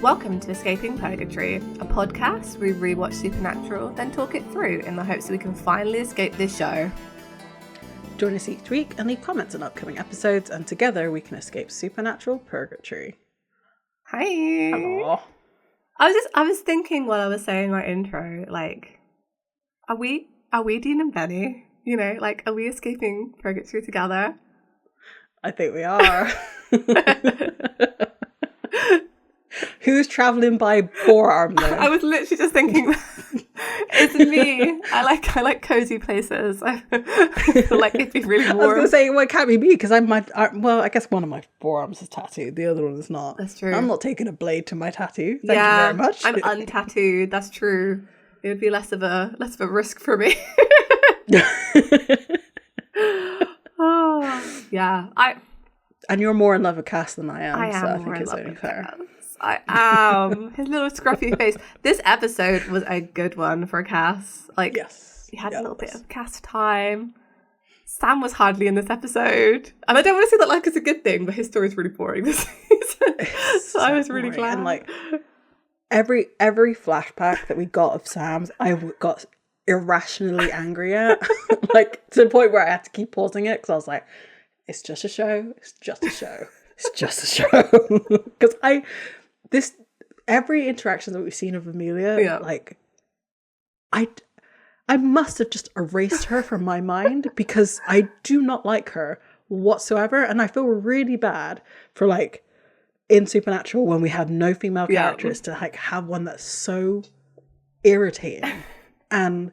Welcome to Escaping Purgatory, a podcast where we rewatch Supernatural, then talk it through in the hopes that we can finally escape this show. Join us each week and leave comments on upcoming episodes, and together we can escape supernatural purgatory. Hi. Hello. I was thinking while I was saying my intro, like, are we Dean and Benny? You know, like, are we escaping purgatory together? I think we are. Who's traveling by forearm though? I was literally just thinking, it's me. I like cozy places. I feel like it'd be really warm. I was going to say, well, it can't be me because I guess one of my forearms is tattooed. The other one is not. That's true. I'm not taking a blade to my tattoo. Thank you very much. I'm untattooed. That's true. It would be less of a risk for me. Oh, yeah. And you're more in love with Cass than I am. I am so I more think in it's love only with fair. Cass. I am. His little scruffy face. This episode was a good one for Cass. Like, yes, he had a little bit of Cass time. Sam was hardly in this episode. And I don't want to say that like it's a good thing, but his story is really boring this season. So I was really glad. And like every flashback that we got of Sam's, I got irrationally angry at. Like to the point where I had to keep pausing it because I was like, it's just a show. It's just a show. It's just a show. Because every interaction that we've seen of Amelia, like I must have just erased her from my mind because I do not like her whatsoever, and I feel really bad for like in Supernatural when we have no female characters to like have one that's so irritating and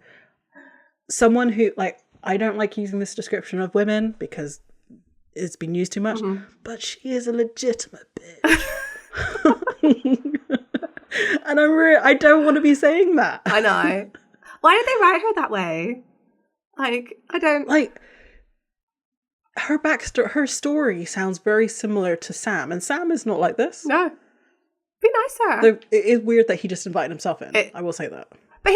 someone who like I don't like using this description of women because it's been used too much, but she is a legitimate bitch. And I don't want to be saying that. I know. Why did they write her that way? Like, I don't... Like, her backstory, her story sounds very similar to Sam, and Sam is not like this. No. Be nicer. Though it is weird that he just invited himself in. I will say that. But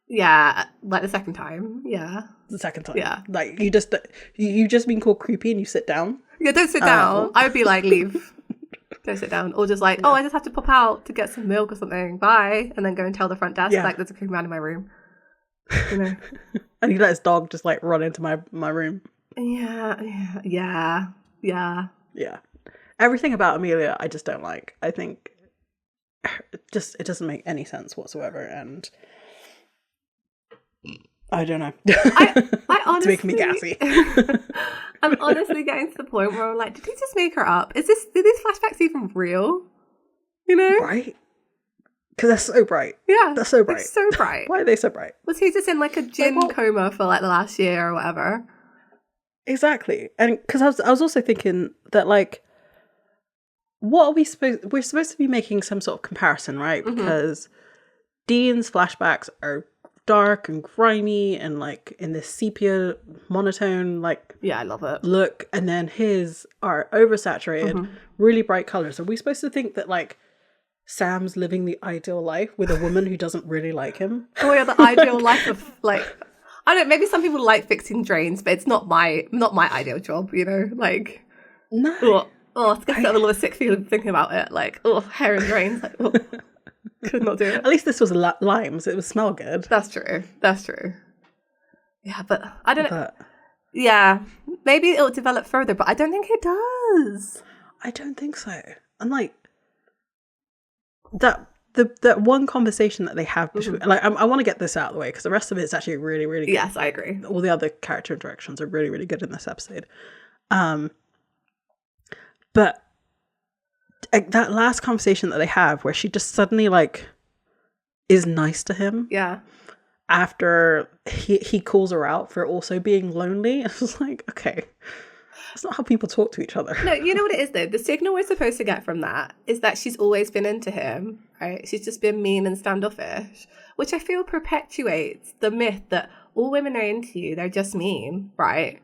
yeah, like the second time. Yeah. The second time. Yeah. Like, you just been called creepy and you sit down. Yeah, don't sit down. I would be like, leave. Don't sit down. Or just like, I just have to pop out to get some milk or something. Bye. And then go and tell the front desk, like, there's a creepy man in my room. You know? And he let his dog just, like, run into my room. Yeah. Everything about Amelia, I just don't like. I think it doesn't make any sense whatsoever. And I don't know. I honestly... It's making me gassy. I'm honestly getting to the point where I'm like, did he just make her up? Are these flashbacks even real? You know? Right? Because they're so bright. Yeah. They're so bright. They're so bright. Why are they so bright? Was he just in like a gin coma for like the last year or whatever? Exactly. And because I was also thinking that like, what are we're supposed to be making some sort of comparison, right? Because Dean's flashbacks are dark and grimy and like in this sepia monotone like I love it look, and then his are oversaturated, really bright colors. Are we supposed to think that like Sam's living the ideal life with a woman who doesn't really like him? Oh yeah, the ideal life of like, I don't know, maybe some people like fixing drains, but it's not my ideal job, you know? Like, no. It's gonna get a little sick feeling thinking about it. Like, hair and drains. Like, could not do it. At least this was limes. It would smell good. That's true. Yeah, but I don't know. Yeah, maybe it'll develop further, but I don't think it does. I don't think so. And like that one conversation that they have between, like I want to get this out of the way because the rest of it's actually really, really good. Yes, I agree. All the other character interactions are really, really good in this episode. But that last conversation that they have where she just suddenly like is nice to him. Yeah. After he calls her out for also being lonely. It's just like, okay, that's not how people talk to each other. No, you know what it is though? The signal we're supposed to get from that is that she's always been into him, right? She's just been mean and standoffish, which I feel perpetuates the myth that all women are into you, they're just mean, right?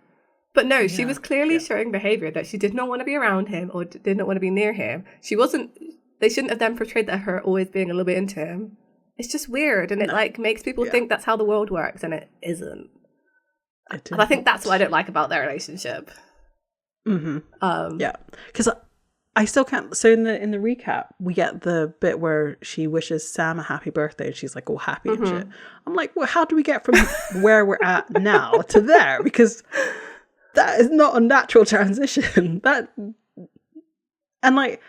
But no, she was clearly showing behavior that she did not want to be around him or did not want to be near him. They shouldn't have then portrayed that her always being a little bit into him. It's just weird, and it like makes people think that's how the world works, and it isn't. And I think that's what I don't like about their relationship. Yeah, because I still can't. So in the recap, we get the bit where she wishes Sam a happy birthday, and she's like all happy and shit. I'm like, well, how do we get from where we're at now to there? Because that is not a natural transition. And like,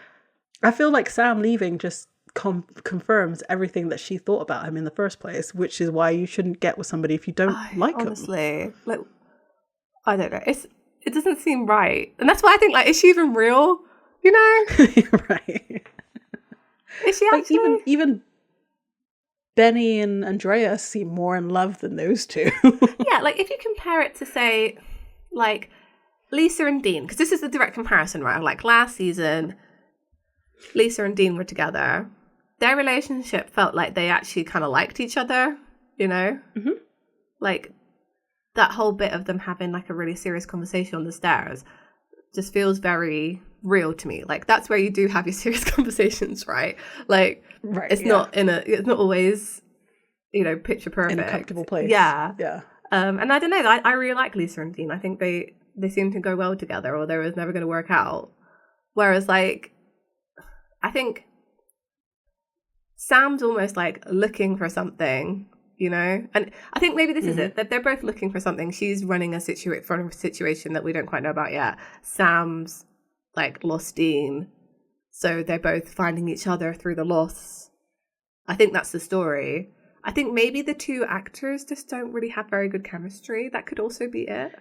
I feel like Sam leaving just confirms everything that she thought about him in the first place, which is why you shouldn't get with somebody if you don't like them. Honestly, like, I don't know. It doesn't seem right, and that's why I think, like, is she even real? You know, right? Is she actually? Like, even Benny and Andrea seem more in love than those two. Yeah, like if you compare it to, say, like Lisa and Dean, because this is the direct comparison, right? Like last season, Lisa and Dean were together. Their relationship felt like they actually kind of liked each other. You know, like that whole bit of them having like a really serious conversation on the stairs just feels very real to me. Like that's where you do have your serious conversations, right? Like it's not always, you know, picture perfect in a comfortable place. Yeah. And I don't know, I really like Lisa and Dean. I think they seem to go well together, or they was never going to work out. Whereas like I think Sam's almost like looking for something, you know, and I think maybe this is it, that they're both looking for something. She's running a situation that we don't quite know about yet. Sam's like lost Dean, so they're both finding each other through the loss. I think that's the story. I think maybe the two actors just don't really have very good chemistry. That could also be it.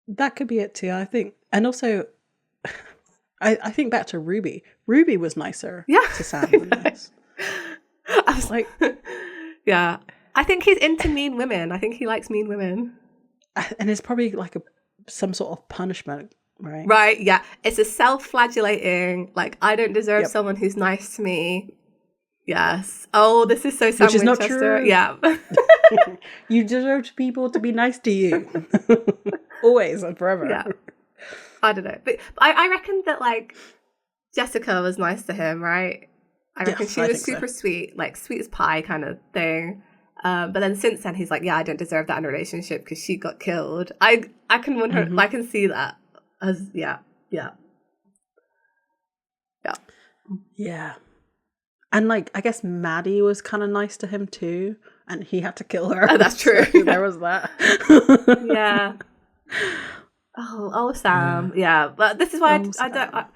That could be it too, I think. And also, I think back to Ruby. Ruby was nicer to Sam than this. I was like, yeah. I think he's into mean women. I think he likes mean women. And it's probably like some sort of punishment, right? Right, yeah. It's a self-flagellating, like, I don't deserve someone who's nice to me. Yes. Oh, this is so Sam Which is Winchester. not true. Yeah. You deserve people to be nice to you. Always and forever. Yeah. I don't know. But I reckon that, like, Jessica was nice to him, right? I reckon she was super sweet, like sweet as pie kind of thing. But then since then, he's like, yeah, I don't deserve that in a relationship because she got killed. I can I can see that as yeah. And like, I guess Maddie was kind of nice to him too, and he had to kill her. Oh, that's true. So there was that. Yeah. Oh, Sam. Yeah, but this is why I don't.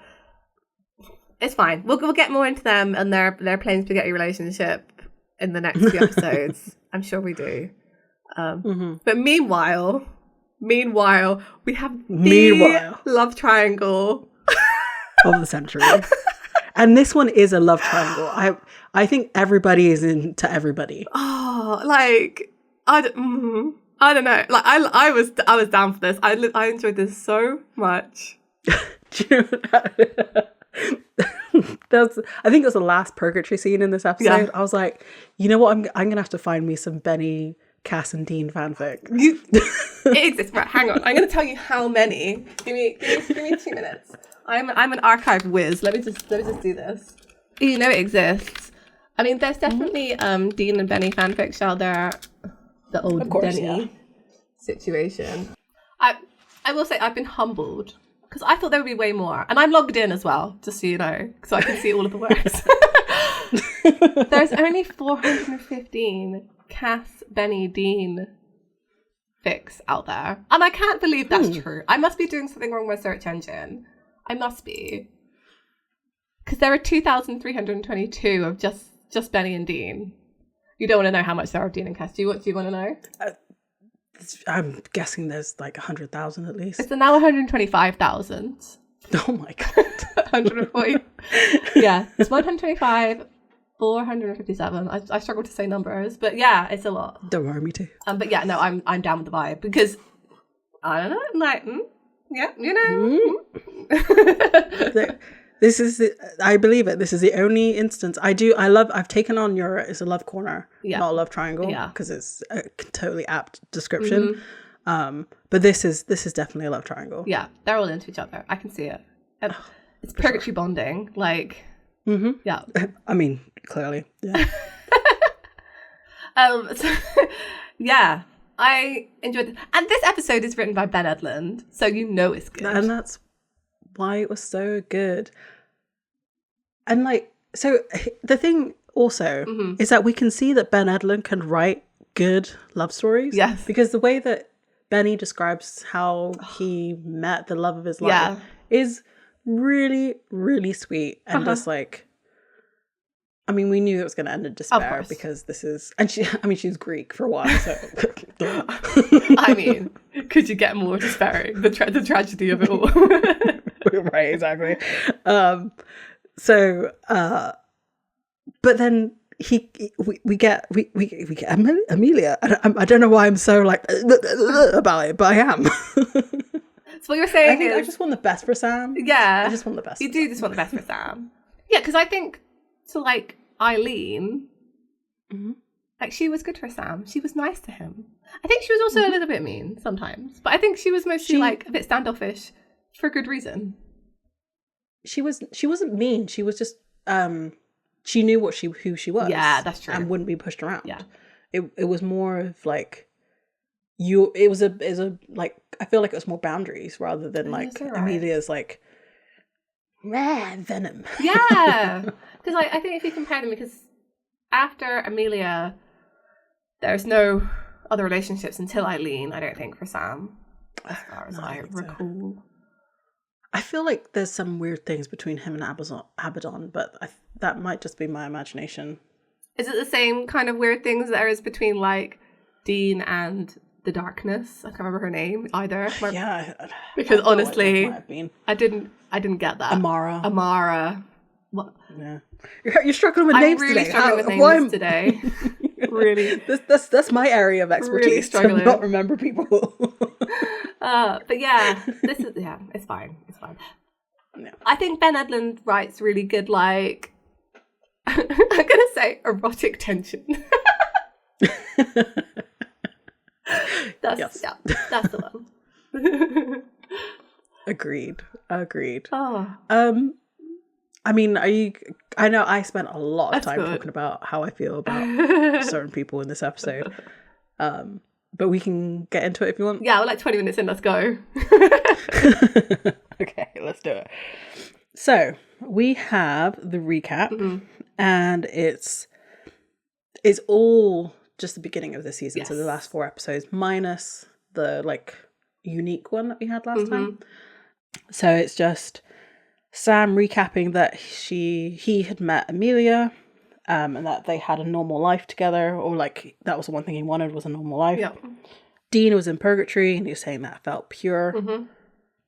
It's fine. We'll get more into them and their plain spaghetti relationship in the next few episodes. I'm sure we do. But meanwhile, we have the love triangle of the century. And this one is a love triangle. I think everybody is into everybody. Oh, like I don't know. Like I was down for this. I enjoyed this so much. I think it was the last purgatory scene in this episode. Yeah. I was like, you know what? I'm gonna have to find me some Benny, Cass, and Dean fanfic. It exists. Right, hang on. I'm gonna tell you how many. Give me 2 minutes. I'm an archive whiz. Let me just do this. You know it exists. I mean, there's definitely Dean and Benny fanfics out there. The old Benny situation. I will say I've been humbled. Because I thought there would be way more. And I'm logged in as well, just so you know, so I can see all of the works. There's only 415 Cass, Benny, Dean fics out there. And I can't believe that's true. I must be doing something wrong with my search engine. I must be. Because there are 2,322 of just Benny and Dean. You don't want to know how much there are of Dean and Cass. Do you want to know? I'm guessing there's like 100,000 at least. It's now 125,000. Oh my god. 140. Yeah, it's 125, 457. I struggle to say numbers, but yeah, it's a lot. Don't worry, me too. But yeah, no, I'm down with the vibe because I don't know, I'm like, yeah, you know. This is, I believe it. This is the only instance I've taken on it's a love corner, not a love triangle, because it's a totally apt description. But this is definitely a love triangle. Yeah, they're all into each other. I can see it. It's purgatory bonding, like. Yeah. I mean, clearly, yeah. So, yeah, I enjoyed it. And this episode is written by Ben Edlund, so you know it's good. And that's why it was so good. And like, so the thing also is that we can see that Ben Edlund can write good love stories. Yes. Because the way that Benny describes how he met the love of his life is really, really sweet. And just like, I mean, we knew it was going to end in despair because this is, and she's Greek for one, so. I mean, could you get more despairing? The tragedy of it all. Right, exactly. But then we get Amelia. I don't know why I'm so like about it, but I am. So what you're saying is, I just want the best for Sam. Yeah, I just want the best. You do just want the best for Sam. Yeah, because I think to like Eileen, like she was good for Sam. She was nice to him. I think she was also a little bit mean sometimes, but I think she was mostly like a bit standoffish for good reason. She wasn't mean. She was just she knew who she was. Yeah, that's true. And wouldn't be pushed around. Yeah. It was more of like it was a like, I feel like it was more boundaries rather than like Amelia's like venom. Yeah. Because like I think if you compare them, because after Amelia there's no other relationships until Eileen, I don't think, for Sam, as far as I recall. So. I feel like there's some weird things between him and Abaddon, but that might just be my imagination. Is it the same kind of weird things there is between like Dean and the Darkness? I can't remember her name either. Yeah, because honestly, I didn't get that. Amara. What? Yeah, you're struggling with names really today. Struggling with names today. Really, that's my area of expertise. Really to not remember people. But yeah, it's fine. It's fine. No. I think Ben Edlund writes really good, like I'm gonna say erotic tension. That's the one. Agreed. Oh. I mean, I know I spent a lot of time talking about how I feel about certain people in this episode. But we can get into it if you want. Yeah, we're like 20 minutes in, let's go. Okay, let's do it. So, we have the recap, and it's all just the beginning of the season, so the last 4 episodes, minus the, like, unique one that we had last time. So, it's just Sam recapping that he had met Amelia, and that they had a normal life together, or like that was the one thing he wanted, was a normal life. Yep. Dean was in purgatory and he was saying that felt pure.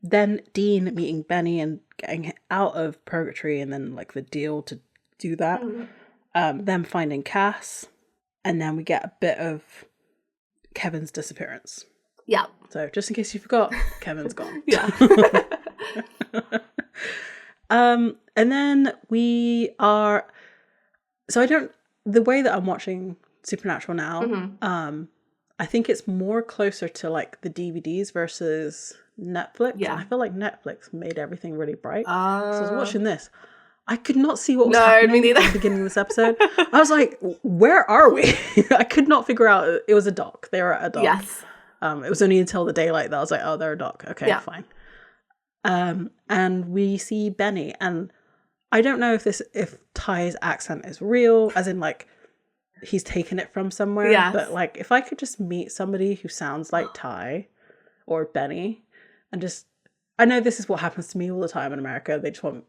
Then Dean meeting Benny and getting out of purgatory, and then like the deal to do that. Them finding Cass, and then we get a bit of Kevin's disappearance. Yeah. So just in case you forgot, Kevin's gone. Yeah. And then we are. So the way that I'm watching Supernatural now, I think it's more closer to like the DVDs versus Netflix. Yeah. And I feel like Netflix made everything really bright. So I was watching this. I could not see what was happening at the beginning of this episode. I was like, where are we? I could not figure out. It was a dock. They were at a dock. Yes. It was only until the daylight that I was like, oh, they're a dock. Okay, fine. And we see Benny, and I don't know if Ty's accent is real, as in like he's taken it from somewhere. Yes. But like if I could just meet somebody who sounds like Ty or Benny, and just, I know this is what happens to me all the time in America. They just want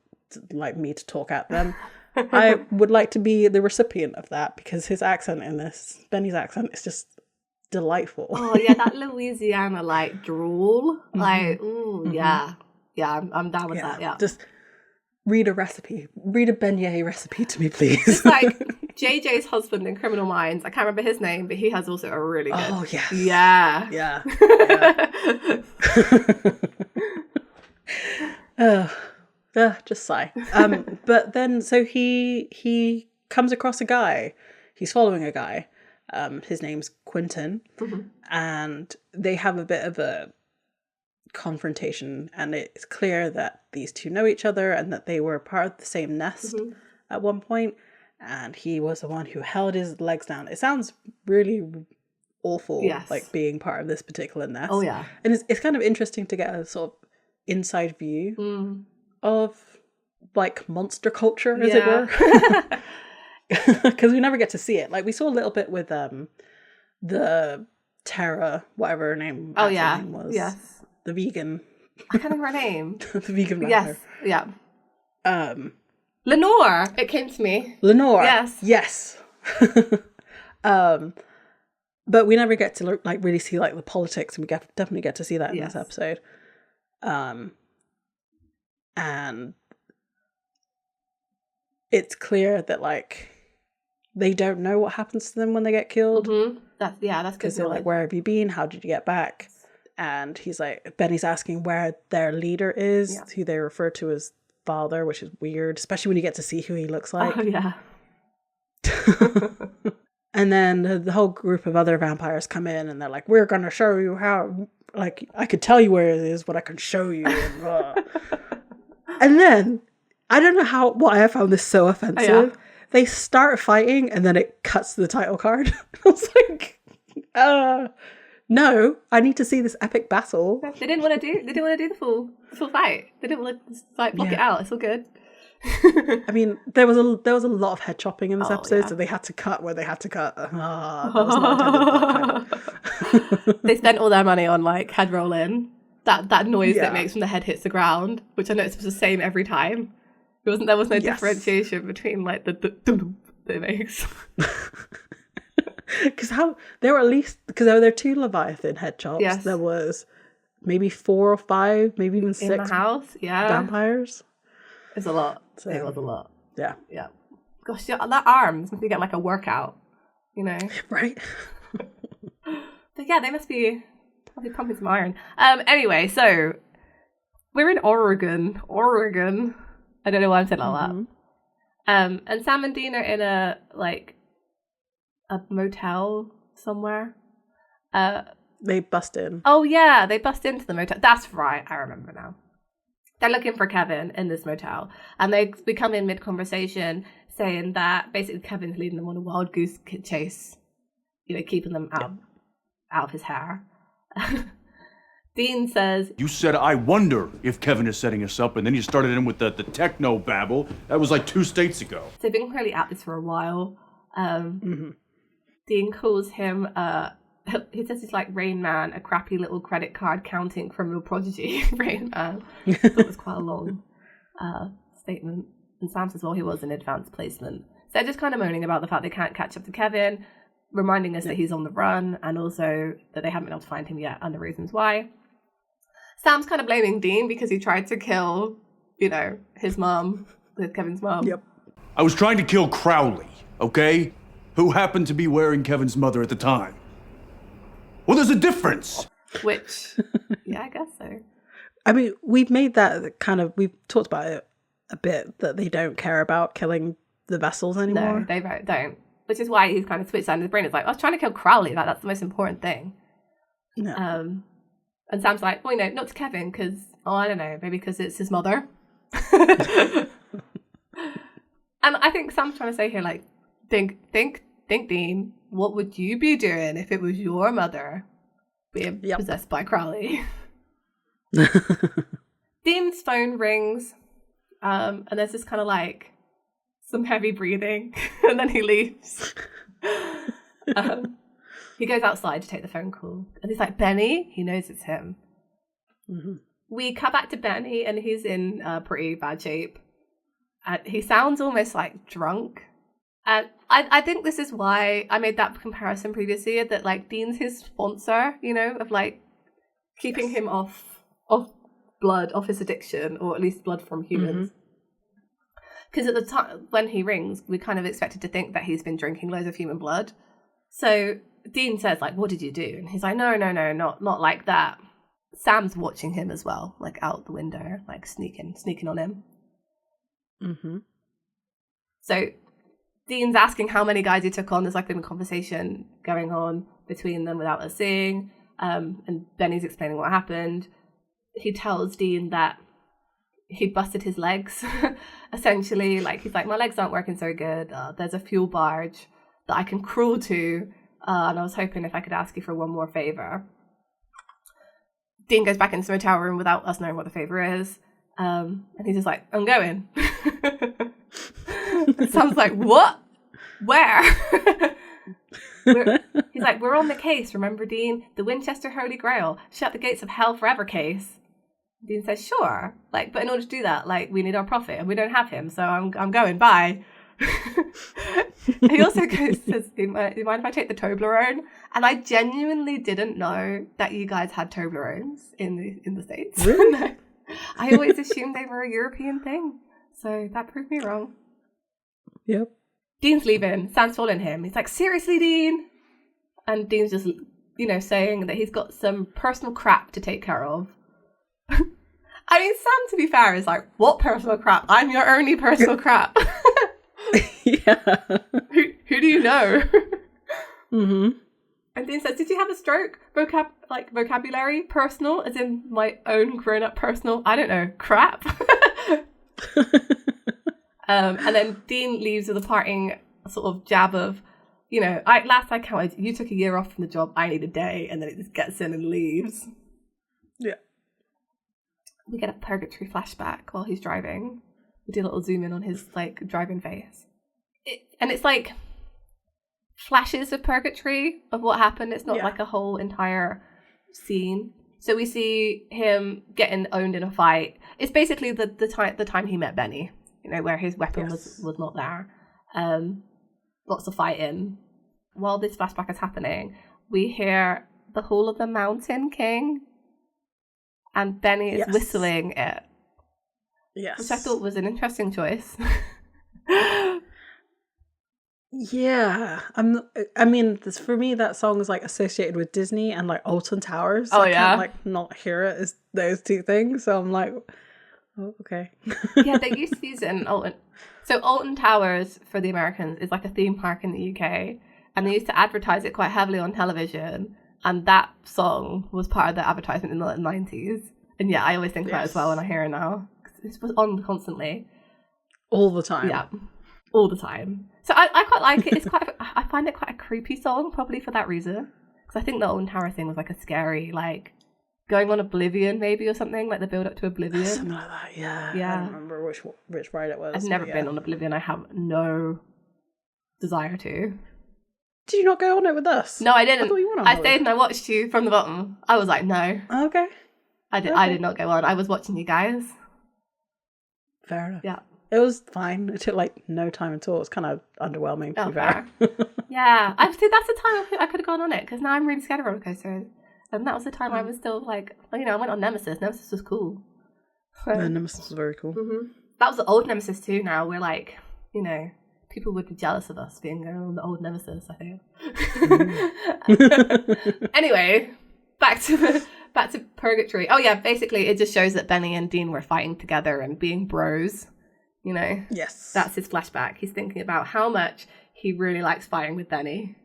like me to talk at them. I would like to be the recipient of that, because his accent in this, Benny's accent, is just delightful. Oh yeah, that Louisiana like drawl, like yeah, I'm down with that. Yeah, just read a beignet recipe to me, please. It's like JJ's husband in Criminal Minds. I can't remember his name, but he has also a really good. Oh yes. Yeah. Just sigh. But then so he comes across a guy. He's following a guy. His name's Quentin, and they have a bit of a confrontation, and it's clear that these two know each other and that they were part of the same nest at one point, and he was the one who held his legs down. It sounds really awful, like being part of this particular nest. Oh yeah. And it's kind of interesting to get a sort of inside view of like monster culture, as it were. Because we never get to see it. Like we saw a little bit with the Tara, whatever her name, name was. Yes. The vegan. I can't remember her name. The vegan vampire. Yes. Yeah. Lenore. It came to me. Lenore. Yes. But we never get to like really see like the politics, and we definitely get to see that in this episode. And it's clear that like they don't know what happens to them when they get killed. That's because they're like, where have you been? How did you get back? And he's like, Benny's asking where their leader is, who they refer to as father, which is weird, especially when you get to see who he looks like. Oh yeah. And then the whole group of other vampires come in, and they're like, we're gonna show you how. Like, I could tell you where it is, but I can show you. And then I don't know why I found this so offensive. They start fighting, and then it cuts to the title card. I was like, no, I need to see this epic battle. They didn't want to do the full fight. They didn't want to like block it out. It's all good. I mean, there was a lot of head chopping in this episode, so they had to cut where they had to cut. That was not intended. They spent all their money on like head rolling. That noise that makes when the head hits the ground, which I noticed was the same every time. There was no differentiation between like the that it makes. Because there were 2 Leviathan head chops. Yes. There was maybe 4 or 5, maybe even 6 in the house. Vampires. It's a lot. So, it was a lot. Yeah. Gosh, that arms must be get like a workout, you know? Right. But yeah, they must be pumping some iron. Anyway, so we're in Oregon. I don't know why I'm saying like that. And Sam and Dean are in a motel somewhere. They bust in. Oh yeah, they bust into the motel. That's right, I remember now. They're looking for Kevin in this motel, and they come in mid-conversation saying that basically Kevin's leading them on a wild goose chase, you know, keeping them out of his hair. Dean says, you said, I wonder if Kevin is setting us up, and then you started in with the techno babble. That was like 2 states ago. So they've been clearly at this for a while. Dean calls him, he says he's like Rain Man, a crappy little credit card counting criminal prodigy. Rain Man. I thought it was quite a long statement. And Sam says, well, he was an advanced placement. So they're just kind of moaning about the fact they can't catch up to Kevin, reminding us that he's on the run, and also that they haven't been able to find him yet, and the reasons why. Sam's kind of blaming Dean because he tried to kill, you know, his mom, Kevin's mom. Yep. I was trying to kill Crowley, okay? Who happened to be wearing Kevin's mother at the time. Well, there's a difference. Which, yeah, I guess so. I mean, we've talked about it a bit, that they don't care about killing the vessels anymore. No, they don't. Which is why he's kind of switched on his brain. It's like, I was trying to kill Crowley. That's the most important thing. No. And Sam's like, well, you know, not to Kevin, because, I don't know, maybe because it's his mother. And I think Sam's trying to say here, like, think, Dean, what would you be doing if it was your mother being possessed by Crowley? Dean's phone rings, and there's this kind of like some heavy breathing, and then he leaves. He goes outside to take the phone call, and he's like, Benny? He knows it's him. We cut back to Benny, and he's in pretty bad shape. He sounds almost like drunk. And I think this is why I made that comparison previously, that like Dean's his sponsor, you know, of like keeping him off blood, off his addiction, or at least blood from humans. Because at the time when he rings, we kind of expected to think that he's been drinking loads of human blood. So Dean says, like, what did you do? And he's like, no, not like that. Sam's watching him as well, like out the window, like sneaking on him. So Dean's asking how many guys he took on. There's like been a conversation going on between them without us seeing. And Benny's explaining what happened. He tells Dean that he busted his legs, essentially. Like, he's like, my legs aren't working so good. There's a fuel barge that I can crawl to. And I was hoping if I could ask you for one more favor. Dean goes back into the motel room without us knowing what the favor is. And he's just like, I'm going. Sam's like, what? Where? He's like, we're on the case, remember, Dean? The Winchester Holy Grail. Shut the gates of hell forever case. Dean says, sure. Like, but in order to do that, like, we need our prophet, and we don't have him, so I'm going, bye. He also says, do you mind if I take the Toblerone? And I genuinely didn't know that you guys had Toblerones in the States. Really? No. I always assumed they were a European thing. So that proved me wrong. Yep. Dean's leaving. Sam's following him. He's like, seriously, Dean? And Dean's just, saying that he's got some personal crap to take care of. I mean, Sam, to be fair, is like, what personal crap? I'm your only personal crap. Yeah. Who do you know? Mm-hmm. And Dean says, did you have a stroke? Vocabulary? Personal? As in my own grown-up personal, I don't know, crap? And then Dean leaves with a parting sort of jab of, last I counted, you took a year off from the job, I need a day. And then it just gets in and leaves. Yeah. We get a purgatory flashback while he's driving. We do a little zoom in on his driving face. It's like flashes of purgatory of what happened. It's not like a whole entire scene. So we see him getting owned in a fight. It's basically the time he met Benny, where his weapon was not there. Lots of fighting. While this flashback is happening, we hear the Hall of the Mountain King, and Benny is whistling it. Yes. Which I thought was an interesting choice. Yeah. For me, that song is associated with Disney and Alton Towers. Oh, I yeah. can't not hear it as those two things. So I'm like, oh, okay. Yeah, they used to use it in Alton. So Alton Towers, for the Americans, is like a theme park in the UK. And they used to advertise it quite heavily on television. And that song was part of the advertisement in the 90s. And yeah, I always think about it as well when I hear it now. It was on constantly. All the time. Yeah, all the time. So I quite like it. I find it quite a creepy song, probably for that reason. Because I think the Alton Tower thing was a scary, going on Oblivion maybe or something, the build up to Oblivion. Something like that, yeah. Yeah. I don't remember which ride it was. I've never been on Oblivion. I have no desire to. Did you not go on it with us? No, I didn't. I thought you went on I holiday. stayed and I watched you from the bottom. I was like, no. Okay. I did not go on. I was watching you guys. Fair enough. Yeah. It was fine. It took no time at all. It was kind of underwhelming, to be fair. Yeah. That's the time I could have gone on it, because now I'm really scared of roller coasters. And that was the time I was still I went on Nemesis. Nemesis was cool. So, Yeah, Nemesis was very cool. Mm-hmm. That was the old Nemesis too. Now we're people would be jealous of us being on the old Nemesis, I think. Anyway, back to Purgatory. Oh yeah, basically it just shows that Benny and Dean were fighting together and being bros. Yes. That's his flashback. He's thinking about how much he really likes fighting with Benny.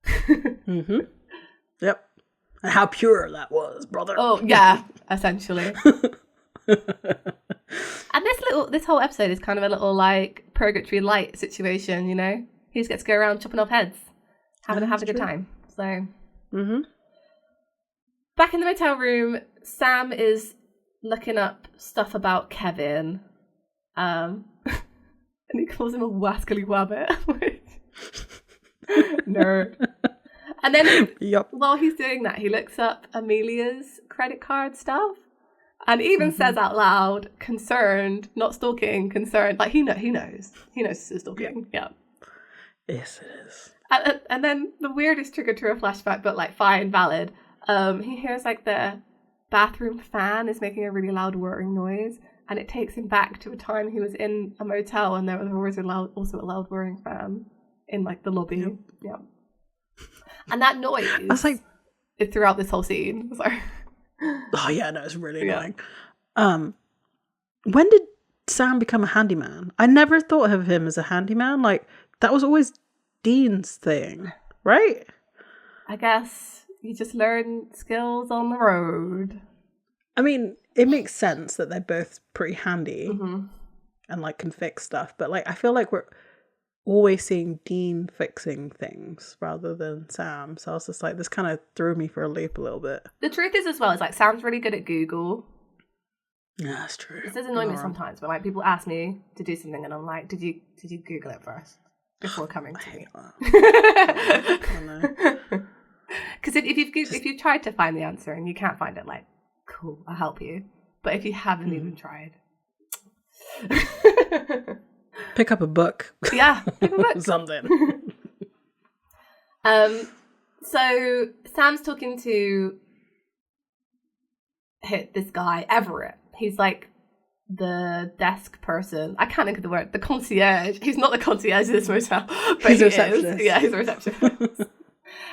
Mm-hmm. Yep. And how pure that was, brother. Oh yeah, essentially. And this whole episode is kind of a little Purgatory light situation, He just gets to go around chopping off heads, having a good time. So, mm-hmm. Back in the motel room, Sam is looking up stuff about Kevin, and he calls him a wascally wabbit. Nerd. And then while he's doing that, he looks up Amelia's credit card stuff. And even says out loud, concerned, not stalking, concerned. He knows. He knows it's stalking. Yeah. Yes, it is. And then the weirdest trigger to a flashback, but fine, valid. He hears the bathroom fan is making a really loud whirring noise. And it takes him back to a time he was in a motel and there was always also a loud whirring fan in the lobby. Yep. Yeah. And that noise is throughout this whole scene. Sorry. Oh yeah, no, it's really annoying. When did Sam become a handyman? I never thought of him as a handyman. That was always Dean's thing, right? I guess you just learn skills on the road. I mean, it makes sense that they're both pretty handy mm-hmm. and can fix stuff, but I feel always seeing Dean fixing things rather than Sam. So I was just like, this kind of threw me for a loop a little bit. The truth is as well, is like Sam's really good at Google. Yeah, that's true. This does annoy me sometimes, but like people ask me to do something and I'm like, did you Google it first before coming to me? Because if you've tried to find the answer and you can't find it, like, cool, I'll help you. But if you haven't even tried, pick up a book. Yeah, pick up a book. Something. So Sam's talking to this guy Everett. He's like the desk person. I can't think of the word. The concierge. He's not the concierge of this motel, but he's a receptionist. Yeah, he's a receptionist.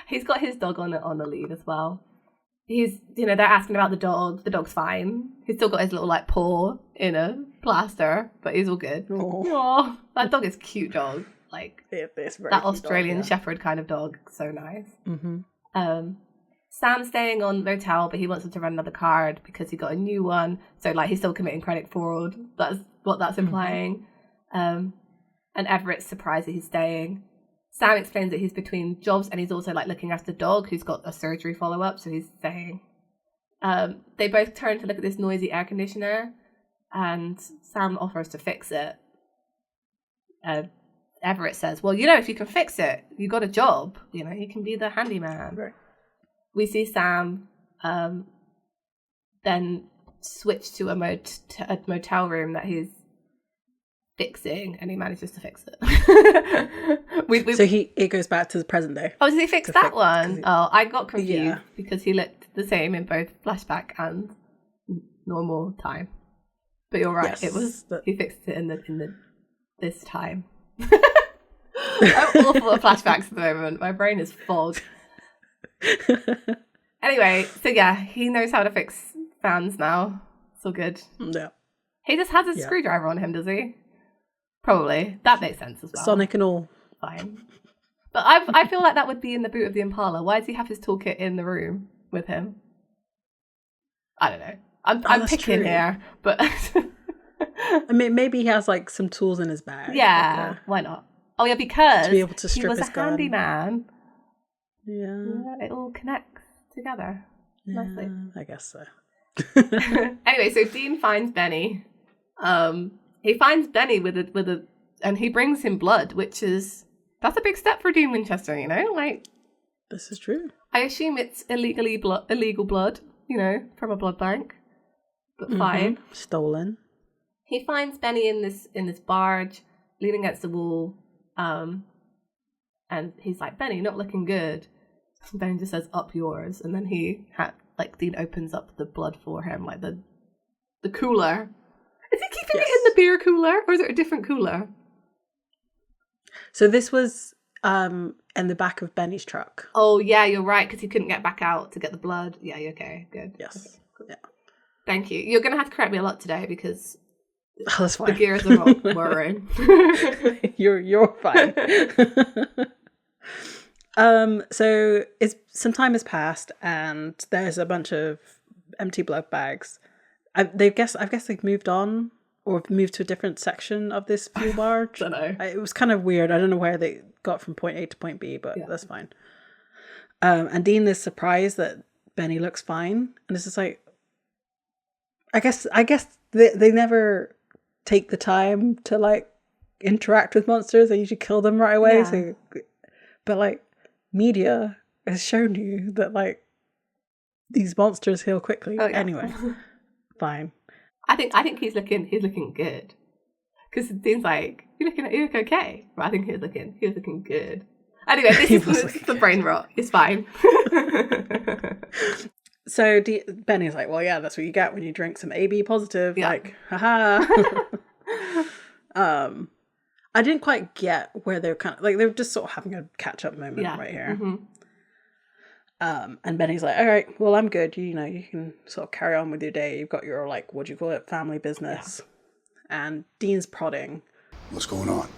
He's got his dog on the lead as well. He's, they're asking about the dog. The dog's fine. He's still got his little like paw in a plaster, but he's all good. Aww. That dog is a cute dog. Like that Australian Shepherd kind of dog. So nice. Mm-hmm. Sam's staying on motel, but he wants him to run another card because he got a new one. So like he's still committing credit fraud. That's what that's implying. And Everett's surprised that he's staying. Sam explains that he's between jobs and he's also like looking after the dog who's got a surgery follow-up, so he's staying. They both turn to look at this noisy air conditioner and Sam offers to fix it. Everett says, well, if you can fix it, you got a job. You can be the handyman. Right. We see Sam then switch to a motel room that he's fixing, and he manages to fix it. So it goes back to the present day. Oh, did he fix that one? Oh, I got confused because he looked the same in both flashback and normal time. But you're right, he fixed it in this time. I'm awful at flashbacks at the moment. My brain is fogged. Anyway, so he knows how to fix fans now. It's all good. Yeah. He just has a screwdriver on him, does he? Probably. That makes sense as well. Sonic and all. Fine. But I feel like that would be in the boot of the Impala. Why does he have his toolkit in the room with him? I don't know. I'm picking here, but I mean, maybe he has like some tools in his bag. Yeah, why not? Oh yeah, because to be able to strip he was his a gun. Handyman. Yeah, it all connects together nicely. I guess so. Anyway, so Dean finds Benny. He finds Benny with a, and he brings him blood, that's a big step for Dean Winchester. Like this is true. I assume it's illegal blood, from a blood bank, but fine. Stolen. He finds Benny in this barge, leaning against the wall, and he's like, Benny, not looking good. And Benny just says, up yours, and then Dean opens up the blood for him, like the cooler. Is he keeping it in the beer cooler, or is it a different cooler? So this was in the back of Benny's truck. Oh yeah, you're right, because he couldn't get back out to get the blood. Yeah, you're okay, good. Yes. Okay, cool. Yeah. Thank you. You're gonna have to correct me a lot today because that's fine. The gears are not whirring. You're fine. So some time has passed, and there's a bunch of empty blood bags. I guess they've moved on or moved to a different section of this fuel barge. I don't know. It was kind of weird. I don't know where they got from point A to point B, but that's fine. And Dean is surprised that Benny looks fine, and it's just like, I guess they never take the time to like interact with monsters. They usually kill them right away. Yeah. So, but like media has shown you that like these monsters heal quickly. Oh, yeah. Anyway, fine. I think he's looking good, because Dean's like, you look okay. But I think he was looking good. Anyway, this is the brain rot. It's fine. So Benny's like, well, yeah, that's what you get when you drink some AB positive. Yeah. Like, haha. I didn't quite get where they're kind of like, they're just sort of having a catch up moment right here. Mm-hmm. And Benny's like, all right, well, I'm good. You can sort of carry on with your day. You've got your like, what do you call it, family business. Yeah. And Dean's prodding. What's going on?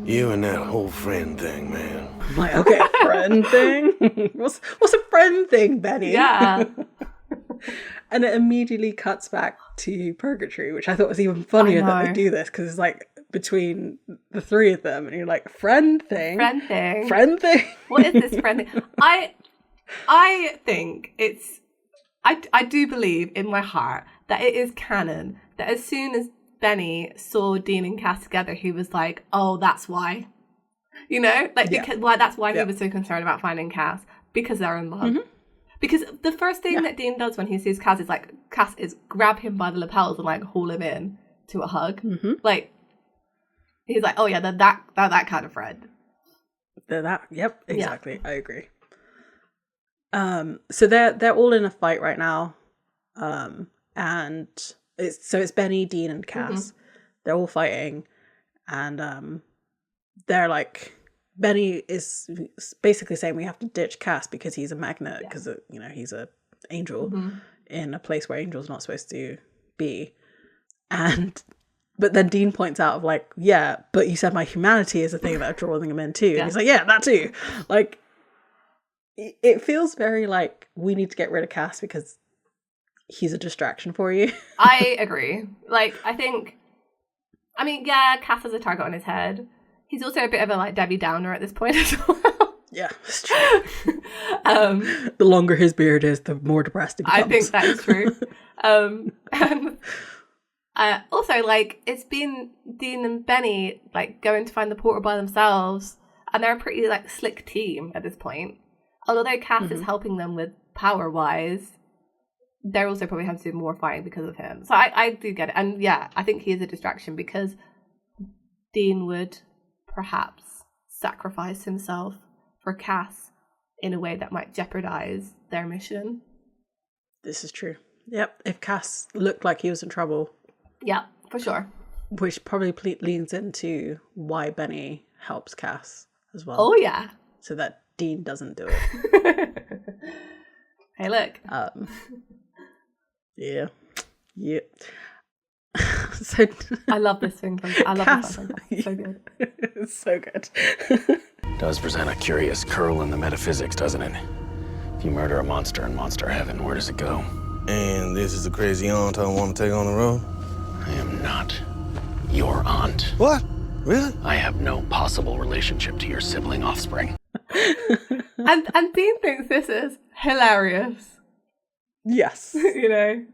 You and that whole friend thing, man. I'm like, okay, friend thing? What's a friend thing, Benny? Yeah. And it immediately cuts back to purgatory, which I thought was even funnier that they do this, because it's like between the three of them, and you're like, friend thing. What is this friend thing? I think it's, I do believe in my heart that it is canon that as soon as Benny saw Dean and Cass together, he was like, oh, that's why. You know? Like, because that's why he was so concerned about finding Cass, because they're in love. Because the first thing that Dean does when he sees Cass is grab him by the lapels and like haul him in to a hug. Like, he's like, oh yeah, they're that kind of friend. They're that. Yep, exactly. Yeah. I agree. So they're all in a fight right now, and it's Benny, Dean, and Cass. They're all fighting, and they're like, Benny is basically saying we have to ditch Cass because he's a magnet, because he's a angel in a place where angels not supposed to be, but then Dean points out of like, yeah, but you said my humanity is a thing that drawing him in too, and he's like, yeah, that too. Like, it feels very like we need to get rid of Cass because he's a distraction for you. I agree. Like, I mean, Cass has a target on his head. He's also a bit of a like Debbie Downer at this point as well. Yeah, it's true. The longer his beard is, the more depressed he becomes. I think that is true. Also, like, it's been Dean and Benny like going to find the portal by themselves, and they're a pretty like slick team at this point. Although Cass is helping them with power-wise, they're also probably having to do more fighting because of him. So I do get it. And yeah, I think he is a distraction because Dean would perhaps sacrifice himself for Cass in a way that might jeopardize their mission. This is true. Yep. If Cass looked like he was in trouble. Yeah, for sure. Which probably leans into why Benny helps Cass as well. Oh, yeah. So that Dean doesn't do it. Hey, look. Yeah. So I love this thing. I love Cass, this thing. It's so good. It's so good. Does present a curious curl in the metaphysics, doesn't it? If you murder a monster in monster heaven, where does it go? And this is the crazy aunt I want to take on the road? I am not your aunt. What? Really? I have no possible relationship to your sibling offspring. and Dean thinks this is hilarious. Yes. You know?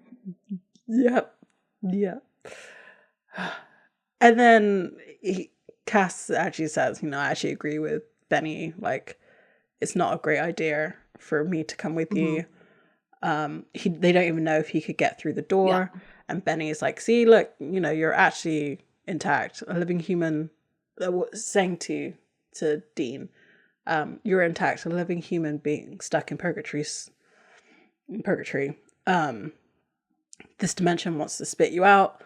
Yep. And then Cass actually says, I actually agree with Benny. Like, it's not a great idea for me to come with you. They don't even know if he could get through the door. Yeah. And Benny is like, see, look, you're actually intact. A living human, saying to Dean, you're intact. A living human being stuck in purgatory. This dimension wants to spit you out,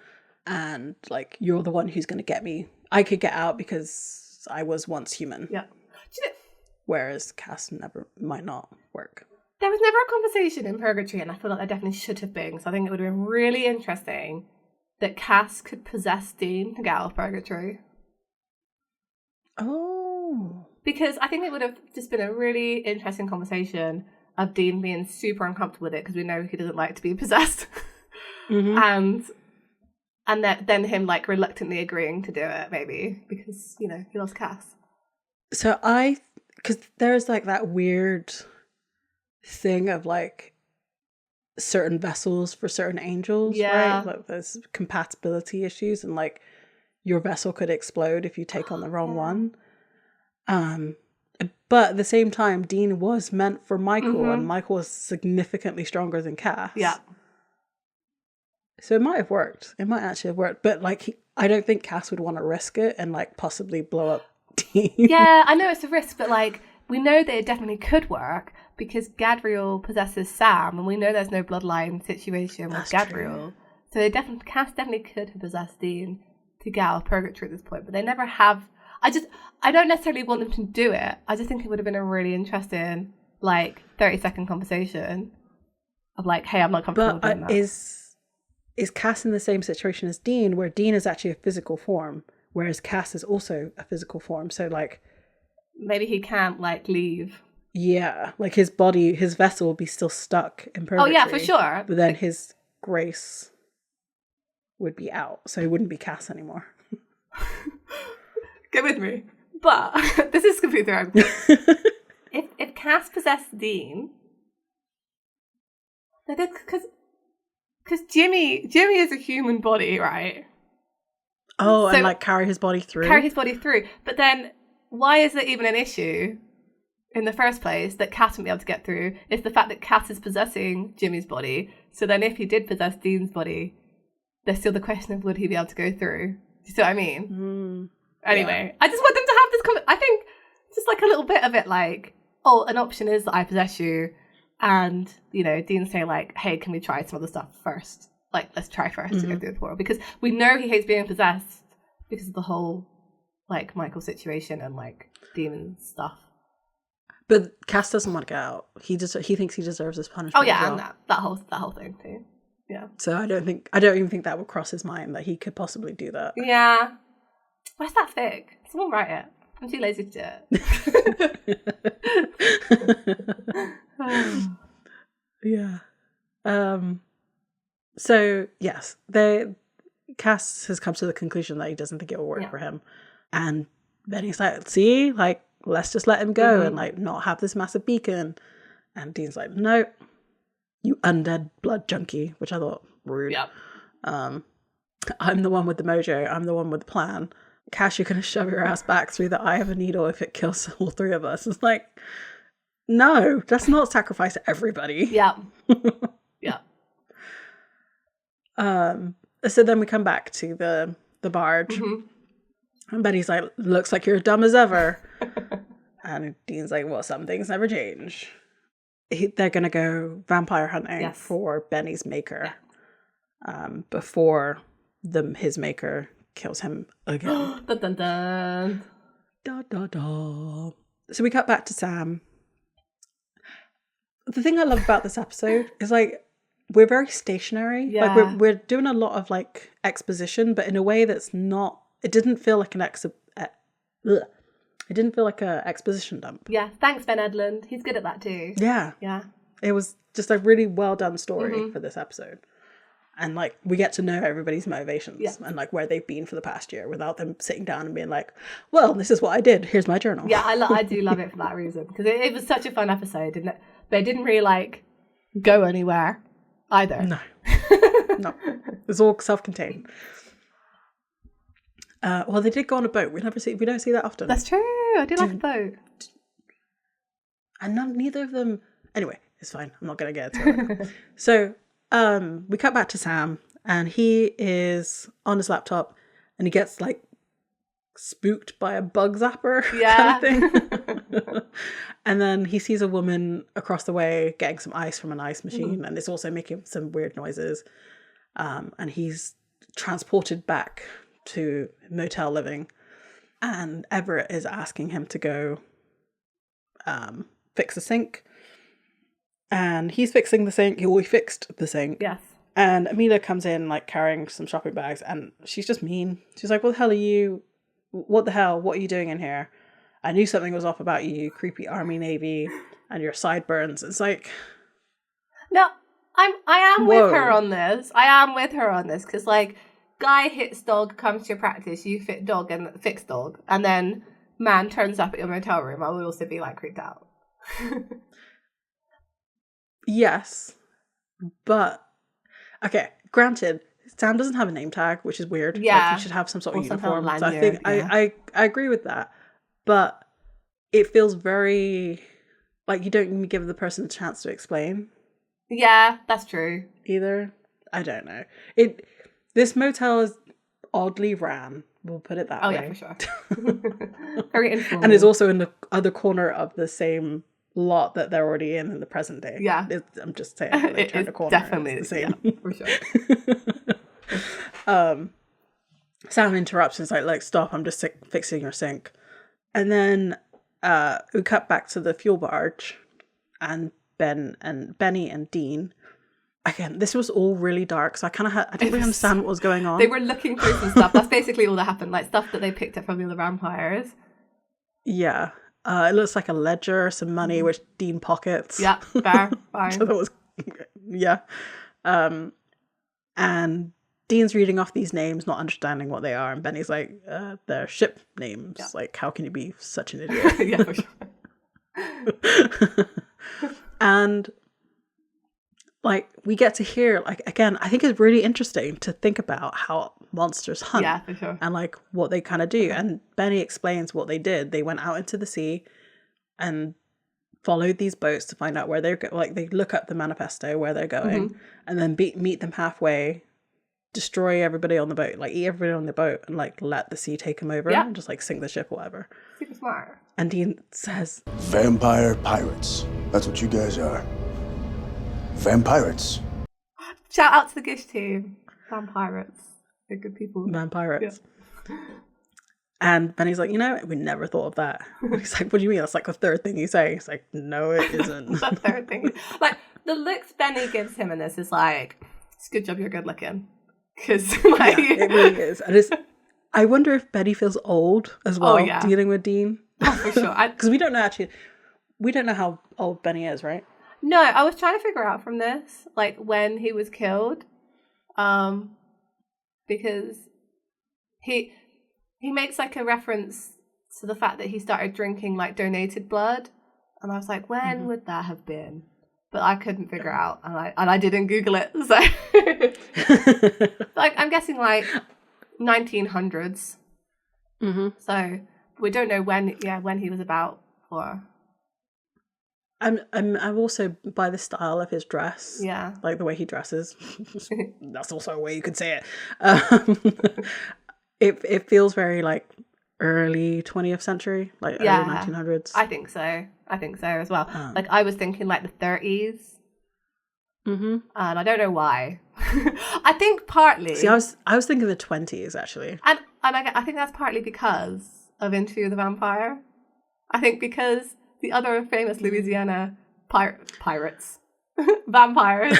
and like, you're the one who's going to get me. I could get out because I was once human. Yeah. Whereas Cass might not work. There was never a conversation in purgatory, and I feel like there definitely should have been. So I think it would have been really interesting that Cass could possess Dean to get out of purgatory. Oh. Because I think it would have just been a really interesting conversation of Dean being super uncomfortable with it because we know he doesn't like to be possessed. And then him like reluctantly agreeing to do it, maybe, because, he loves Cass. So because there's like that weird thing of like certain vessels for certain angels, right? Like there's compatibility issues, and like your vessel could explode if you take on the wrong one. But at the same time, Dean was meant for Michael, and Michael was significantly stronger than Cass. Yeah. So it might have worked. It might actually have worked. But like, I don't think Cass would want to risk it and like possibly blow up Dean. Yeah, I know it's a risk, but like, we know that it definitely could work because Gadriel possesses Sam, and we know there's no bloodline situation with Gadriel. True. So Cass definitely could have possessed Dean to get out of purgatory at this point, but they never have. I don't necessarily want them to do it. I just think it would have been a really interesting, like, 30-second conversation of like, hey, I'm not comfortable doing that. Is Cass in the same situation as Dean, where Dean is actually a physical form, whereas Cass is also a physical form? So like, maybe he can't like leave. Yeah, like his vessel will be still stuck in purgatory. Oh yeah, for sure. But then his grace would be out, so he wouldn't be Cass anymore. Get with me. But this is completely wrong. if Cass possessed Dean, because Jimmy is a human body, right? Oh, So- and like carry his body through. But then why is it even an issue in the first place that Cass wouldn't be able to get through? It's the fact that Cass is possessing Jimmy's body. So then if he did possess Dean's body, there's still the question of would he be able to go through? Do you see what I mean? Anyway, I just want them to have this I think just like a little bit of it, like, oh, an option is that I possess you, and, you know, Dean saying like, hey, can we try some other stuff first? Like, let's try first to go through the portal. Because we know he hates being possessed because of the whole, like, Michael situation and, like, demon stuff. But Cass doesn't want to get out. He thinks he deserves his punishment. Oh, yeah, as well. and that whole thing, too. Yeah. So I don't even think that would cross his mind that he could possibly do that. Yeah. Where's that fic? Someone write it. I'm too lazy to do it. Yeah. So yes, Cass has come to the conclusion that he doesn't think it will work for him, and Benny's like, "See, like, let's just let him go and like not have this massive beacon." And Dean's like, "No, you undead blood junkie," which I thought rude. Yep. I'm the one with the mojo. I'm the one with the plan. Cass, you're going to shove your ass back through the eye of a needle if it kills all three of us. It's like, no, that's not sacrifice everybody. Yeah. Yeah. So then we come back to the barge. And Benny's like, looks like you're dumb as ever. And Dean's like, well, some things never change. They're going to go vampire hunting for Benny's maker before his maker kills him again. Dun, dun, dun. Da, da, da. So we cut back to Sam. The thing I love about this episode is like we're very stationary. Yeah. Like we're doing a lot of like exposition, but in a way that's not. It didn't feel like it didn't feel like a exposition dump. Yeah. Thanks, Ben Edlund. He's good at that too. Yeah. Yeah. It was just a really well done story for this episode. And like we get to know everybody's motivations and like where they've been for the past year without them sitting down and being like, well, this is what I did. Here's my journal. Yeah, I do love it for that reason. Because it was such a fun episode, didn't it? But it didn't really like go anywhere either. No. No. It's all self-contained. Well, they did go on a boat. We don't see that often. That's true. I do like a boat. And neither of them. Anyway, it's fine. I'm not going to get into it. So we cut back to Sam, and he is on his laptop, and he gets like spooked by a bug zapper kind of thing. And then he sees a woman across the way getting some ice from an ice machine, and it's also making some weird noises. And he's transported back to motel living, and Everett is asking him to go fix the sink. And he's fixing the sink. He fixed the sink. Yes. And Amelia comes in like carrying some shopping bags, and she's just mean. She's like, "What the hell are you? What the hell? What are you doing in here? I knew something was off about you, creepy army navy, and your sideburns." It's like, no, I am with her on this. I am with her on this because like, guy hits dog, comes to your practice, you fix dog, and then man turns up at your motel room. I would also be like creeped out. yes, but okay. Granted, Sam doesn't have a name tag, which is weird. Yeah, like, he should have some sort of uniform. Lanyard, so I think I agree with that, but it feels very like you don't even give the person a chance to explain. Yeah, that's true. Either I don't know. This motel is oddly ran. We'll put it that way. Oh yeah, for sure. Very informal. And it's also in the other corner of the same lot that they're already in the present day. Yeah. I'm just saying. They turned a corner. Definitely the same. Yeah, for sure. Sam interrupts and is like, stop, I'm just fixing your sink. And then we cut back to the fuel barge, and Benny and Dean. Again, this was all really dark, so I didn't really understand what was going on. They were looking through some stuff. That's basically all that happened, like stuff that they picked up from the other vampires. Yeah. It looks like a ledger, some money, which Dean pockets. Yeah, fair, fine. So that was, yeah. And Dean's reading off these names, not understanding what they are, and Benny's like, they're ship names. Yeah. Like, how can you be such an idiot? Yeah, for sure. And like we get to hear, like, again, I think it's really interesting to think about how monsters hunt. Yeah, for sure. And like what they kind of do. And Benny explains what they did. They went out into the sea and followed these boats to find out where they're going. Like, they look up the manifesto where they're going, and then meet them halfway, destroy everybody on the boat, like eat everybody on the boat, and like let the sea take them over, and just like sink the ship or whatever. Super smart. And Dean says, Vampire pirates. That's what you guys are. Vampirates. Shout out to the Gish team. Vampirates. They're good people. vampirates. Yeah. And Benny's like, we never thought of that. And he's like, what do you mean? That's like the third thing you say. He's like, no, it isn't. The third thing. Like, the looks Benny gives him in this is like, it's a good job you're good looking. Because, like... Yeah, it really is. And I wonder if Benny feels old as well, dealing with Dean. Oh, for sure. Because we don't know how old Benny is, right? No, I was trying to figure out from this, like, when he was killed. Because he makes, like, a reference to the fact that he started drinking, like, donated blood. And I was like, when would that have been? But I couldn't figure out. And I didn't Google it. So, like, I'm guessing, like, 1900s. So we don't know when he was about for. I'm also by the style of his dress. Yeah. Like the way he dresses. That's also a way you could say it. It feels very like early 20th century, like early 1900s. I think so as well. Like I was thinking like the 30s. And I don't know why. I think partly. See, I was thinking the 20s actually. And I think that's partly because of Interview with the Vampire. I think because the other famous Louisiana pirates, vampires,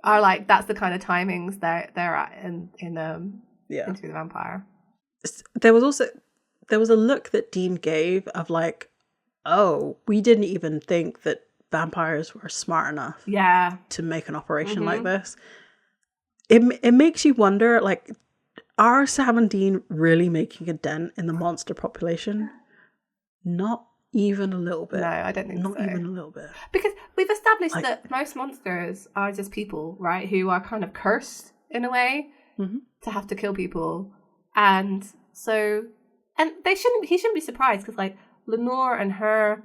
are like, that's the kind of timings they're at in Interview with the Vampire. There was a look that Dean gave of like, oh, we didn't even think that vampires were smart enough to make an operation like this. It makes you wonder, like, are Sam and Dean really making a dent in the monster population? Not even a little bit. No, I don't think so. Not even a little bit. Because we've established that most monsters are just people, right, who are kind of cursed in a way to have to kill people. And so, and he shouldn't be surprised because, like, Lenore and her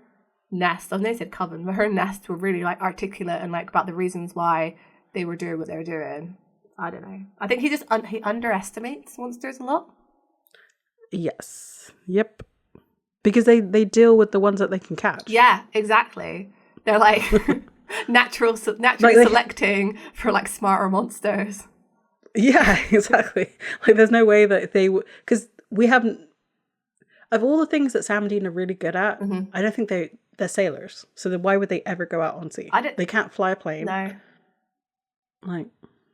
nest, I know they said coven, but her nest were really, like, articulate and, like, about the reasons why they were doing what they were doing. I don't know. I think he underestimates monsters a lot. Yes. Yep. Because they deal with the ones that they can catch. Yeah, exactly. They're like naturally selecting for like smarter monsters. Yeah, exactly. Like there's no way that they would, because we haven't, of all the things that Sam and Dean are really good at, I don't think they're sailors. So then why would they ever go out on sea? They can't fly a plane. No. Like,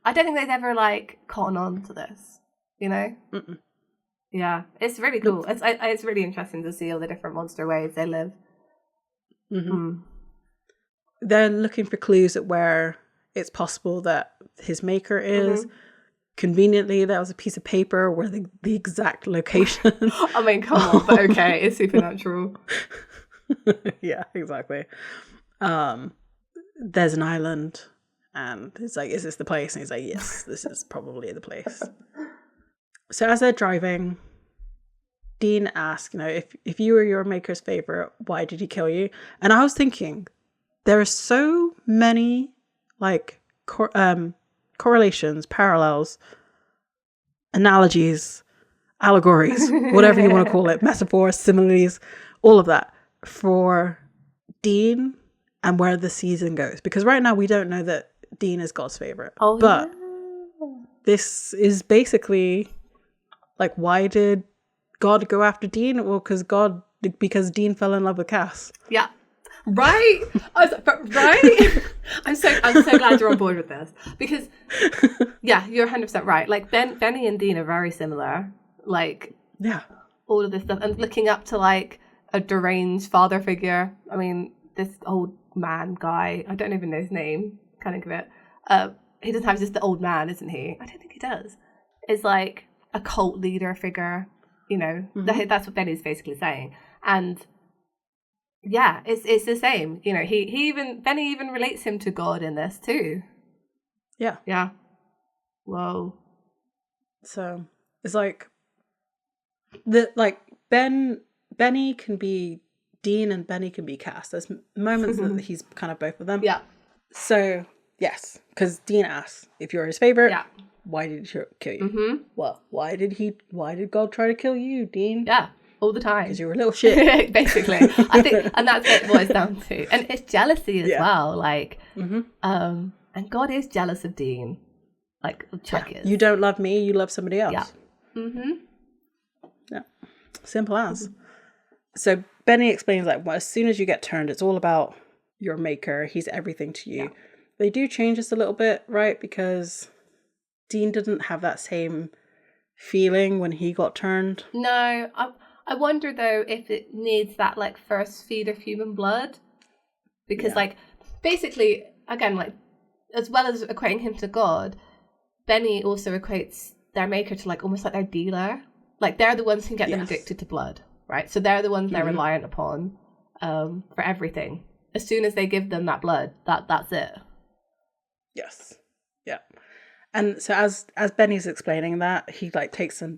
I don't think they've ever like cottoned on to this, Yeah, it's really cool. It's really interesting to see all the different monster ways they live. They're looking for clues at where it's possible that his maker is. Conveniently, there was a piece of paper where the exact location. I mean, come on, but okay, it's supernatural. Yeah, exactly. There's an island, and it's like, is this the place? And he's like, yes, this is probably the place. So as they're driving, Dean asks, if you were your maker's favorite, why did he kill you? And I was thinking, there are so many like correlations, parallels, analogies, allegories, whatever you want to call it, metaphors, similes, all of that for Dean and where the season goes. Because right now we don't know that Dean is God's favorite. But this is basically like, why did God go after Dean? Well, because Dean fell in love with Cass. Yeah. Right? Right? I'm so glad you're on board with this. Because, yeah, you're 100% right. Like, Benny and Dean are very similar. Like, yeah, all of this stuff. And looking up to, like, a deranged father figure. I mean, this old man guy, I don't even know his name. Can't think of it. he doesn't have just the old man, isn't he? I don't think he does. Is like a cult leader figure, you know. That's what Benny's basically saying. And yeah, it's the same. You know, Benny even relates him to God in this too. Yeah. Yeah. Whoa. So it's like Benny can be Dean and Benny can be Cass. There's moments that he's kind of both of them. Yeah. So yes, because Dean asks if you're his favorite. Yeah. Why did he kill you? Well, why did God try to kill you, Dean? Yeah. All the time. Because you were a little shit. Basically. I think, and that's what it boils down to. And it's jealousy as well. Like, and God is jealous of Dean. Like Chuck is. You don't love me, you love somebody else. Yeah. Yeah. Simple as. So Benny explains like, well, as soon as you get turned, it's all about your maker. He's everything to you. Yeah. They do change this a little bit, right? Because Dean didn't have that same feeling when he got turned. No, I wonder though if it needs that like first feed of human blood, because like basically again, like as well as equating him to God, Benny also equates their maker to like almost like their dealer. Like they're the ones who get them addicted to blood, right? So they're the ones they're reliant upon for everything. As soon as they give them that blood, that's it. Yes. Yeah. And so as Benny's explaining that, he like takes a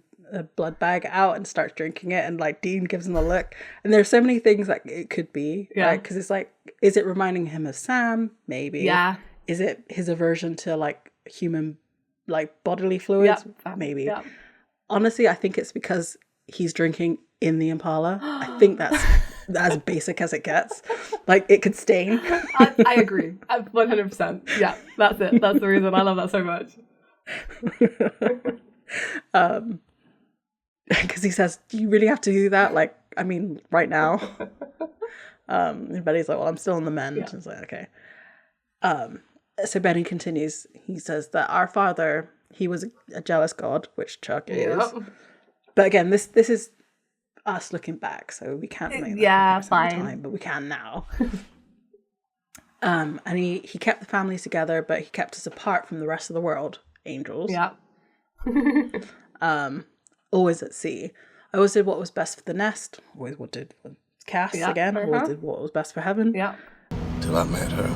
blood bag out and starts drinking it, and like Dean gives him a look. And there's so many things like it could be, right? Because it's like, is it reminding him of Sam? Maybe. Yeah. Is it his aversion to like human like bodily fluids? Yep. Maybe. Yep. Honestly, I think it's because he's drinking in the Impala. I think that's as basic as it gets. Like it could stain. I agree. 100%. Yeah, that's it. That's the reason I love that so much. Because he says, do you really have to do that? Like, I mean, right now. But he's like, well, I'm still on the mend. Yeah. It's like, okay. So Benny continues. He says that our father, he was a jealous God, which Chuck is. But again, this is us looking back, so we can't make that fine. Time, but we can now. And he kept the families together, but he kept us apart from the rest of the world, angels. Yeah. Always at sea. I always did what was best for the nest. Always what did Cass again. Always did what was best for heaven. Yeah. Till I met her.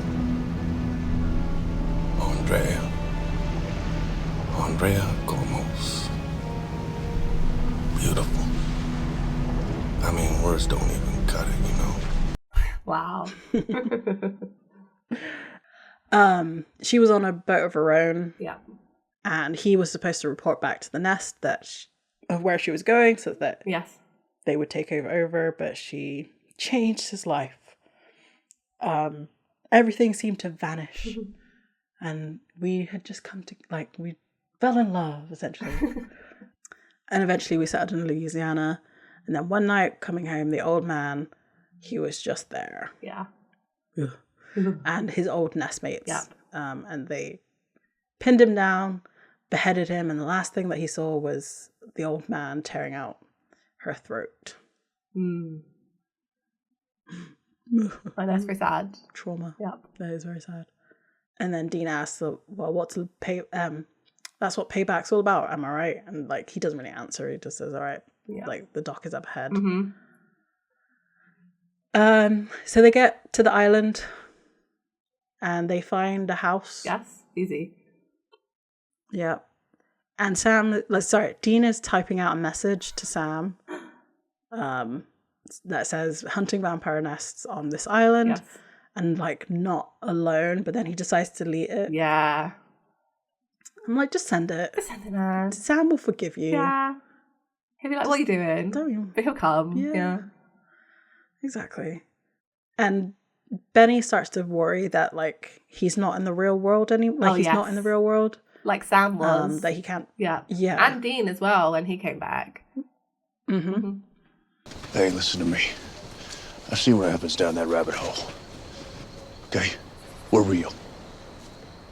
Andrea Cormos. Beautiful. I mean, words don't even cut it, you know. Wow. She was on a boat of her own. Yeah. And he was supposed to report back to the nest of where she was going, so that they would take over, but she changed his life. Everything seemed to vanish. And we had just come to, like, we fell in love, essentially. And eventually we settled in Louisiana. And then one night, coming home, the old man, he was just there. Yeah. And his old nestmates. Yeah. And they pinned him down, beheaded him, and the last thing that he saw was the old man tearing out her throat. And that's very sad. Trauma. Yeah. That is very sad. And then Dean asks, well, what's the pay? That's what payback's all about, am I right? And like he doesn't really answer. He just says, all right, like the dock is up ahead. So they get to the island and they find a house. Yes, easy. Yeah. And Dean is typing out a message to Sam that says hunting vampire nests on this island. Yes. And like not alone, but then he decides to delete it. Yeah. I'm like, just send it. Just send it, man. Sam will forgive you. Yeah. He'll be like, what are you doing? Don't you? But he'll come. Yeah. Exactly. And Benny starts to worry that like he's not in the real world anymore. Like he's not in the real world. Like Sam was. That he can't. Yeah. Yeah. And Dean as well when he came back. Hey, listen to me. I've seen what happens down that rabbit hole. Okay? We're real.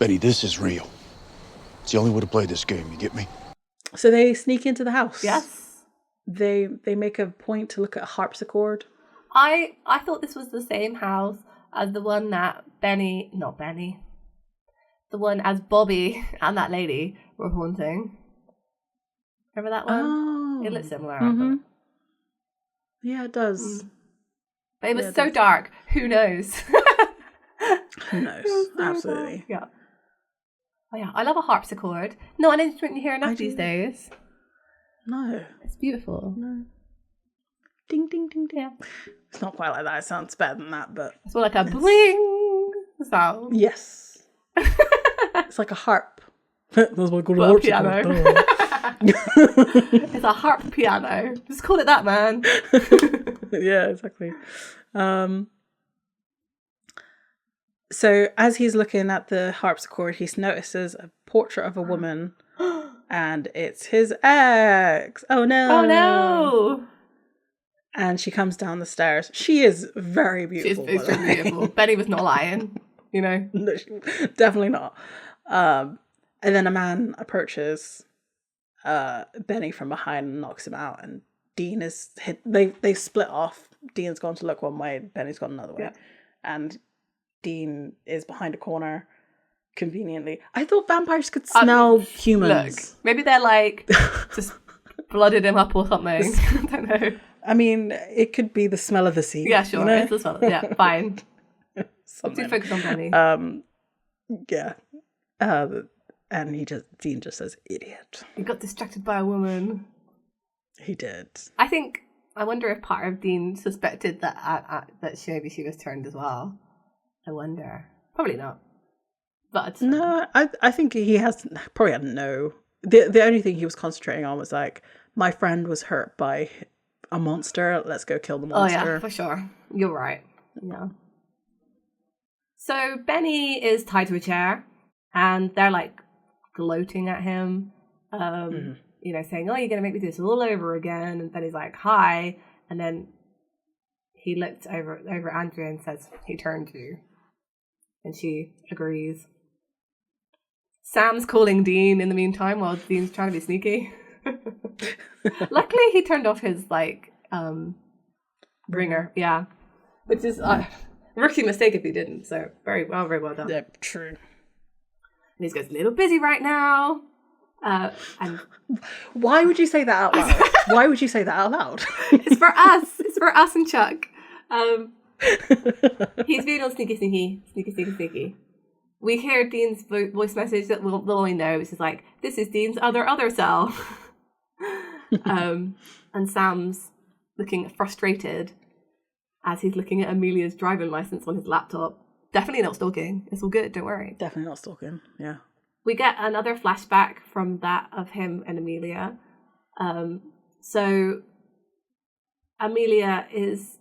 Betty, this is real. It's the only way to play this game, you get me? So they sneak into the house. Yes. They make a point to look at a harpsichord. I thought this was the same house as the one that Benny The one as Bobby and that lady were haunting. Remember that one? Oh. It looked similar, I Mm-hmm. thought. Yeah, it does. But it was Yeah, it so does. dark. Who knows? Who knows? Absolutely. Yeah. Oh yeah, I love a harpsichord. Not an instrument you hear enough I these do. days. No. It's beautiful. No. Ding, ding, ding, ding. Yeah. It's not quite like that. It sounds better than that, but It's more like a bling sound. yes. It's like a harp. That's what I call a But a harpsichord. It's a harp piano. Just call it that, man. Yeah, exactly. So as he's looking at the harpsichord, he notices a portrait of a woman, and it's his ex. Oh no! Oh no! And she comes down the stairs. She is very She's beautiful. by the extremely way. beautiful. Benny was not lying, you know. No, definitely not. And then a man approaches Benny from behind and knocks him out. And Dean is hit. They split off. Dean's gone to look one way. Benny's gone another way. Yeah. And Dean is behind a corner, conveniently. I thought vampires could smell humans. Look, maybe they're like just blooded him up or something. I don't know. I mean, it could be the smell of the sea. Yeah, sure. You know? It's as well. Yeah, fine. Something. Do focus on Benny. Yeah. And Dean just says, idiot. He got distracted by a woman. He did. I wonder if part of Dean suspected that maybe she was turned as well. I wonder. Probably not. But No, I think he probably had no. The only thing he was concentrating on was like, my friend was hurt by a monster. Let's go kill the monster. Oh yeah, for sure. You're right. Yeah. So Benny is tied to a chair, and they're like gloating at him. You know, saying, "Oh, you're gonna make me do this all over again." And Benny's like, "Hi," and then he looked over at Andrea and says, "He turned you," and she agrees. Sam's calling Dean in the meantime while Dean's trying to be sneaky. Luckily, he turned off his ringer. Yeah, which is a rookie mistake if he didn't. So very well done. Yeah, true. And he goes, "A little busy right now." And Why would you say that out loud? Why would you say that out loud? it's for us. It's for us and Chuck. He's being all sneaky. We hear Dean's voice message that we'll only know, which is like, "This is Dean's other cell." And Sam's looking frustrated as he's looking at Amelia's driving license on his laptop. Definitely not stalking. It's all good. Don't worry. Definitely not stalking. Yeah. We get another flashback from that of him and Amelia. So Amelia is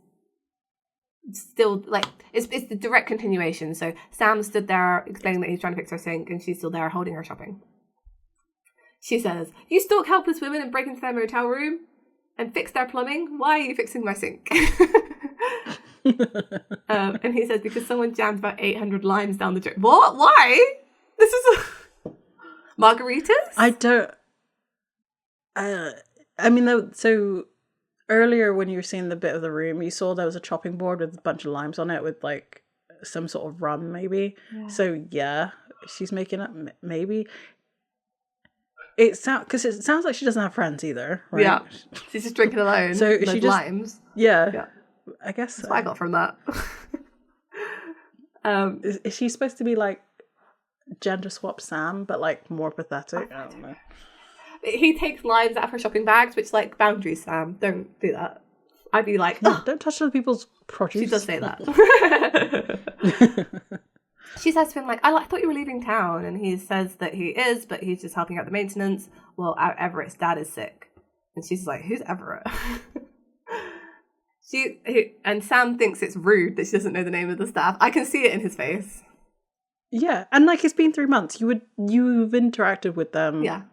still like it's the direct continuation. So Sam stood there explaining that he's trying to fix her sink, and she's still there holding her shopping. She says, "You stalk helpless women and break into their motel room and fix their plumbing. Why are you fixing my sink?" And he says, "Because someone jammed about 800 limes down the drain." What? Why? This is margaritas? I don't. I mean, so earlier when you were seeing the bit of the room, you saw there was a chopping board with a bunch of limes on it with like some sort of rum, maybe. Yeah. So yeah, she's making up. Maybe it sounds like she doesn't have friends either, right? Yeah, she's just drinking alone. So she just limes. Yeah, I guess that's what I got from that. Is she supposed to be like gender swap Sam, but like more pathetic? I don't know. He takes limes out of her shopping bags, which like boundaries, Sam. Don't do that. I'd be like, no, don't touch other people's produce. She does say that. She says to him like, I thought you were leaving town, and he says that he is, but he's just helping out the maintenance. Well, Everett's dad is sick, and she's like, who's Everett? And Sam thinks it's rude that she doesn't know the name of the staff. I can see it in his face. Yeah, and like it's been 3 months. You've interacted with them. Yeah,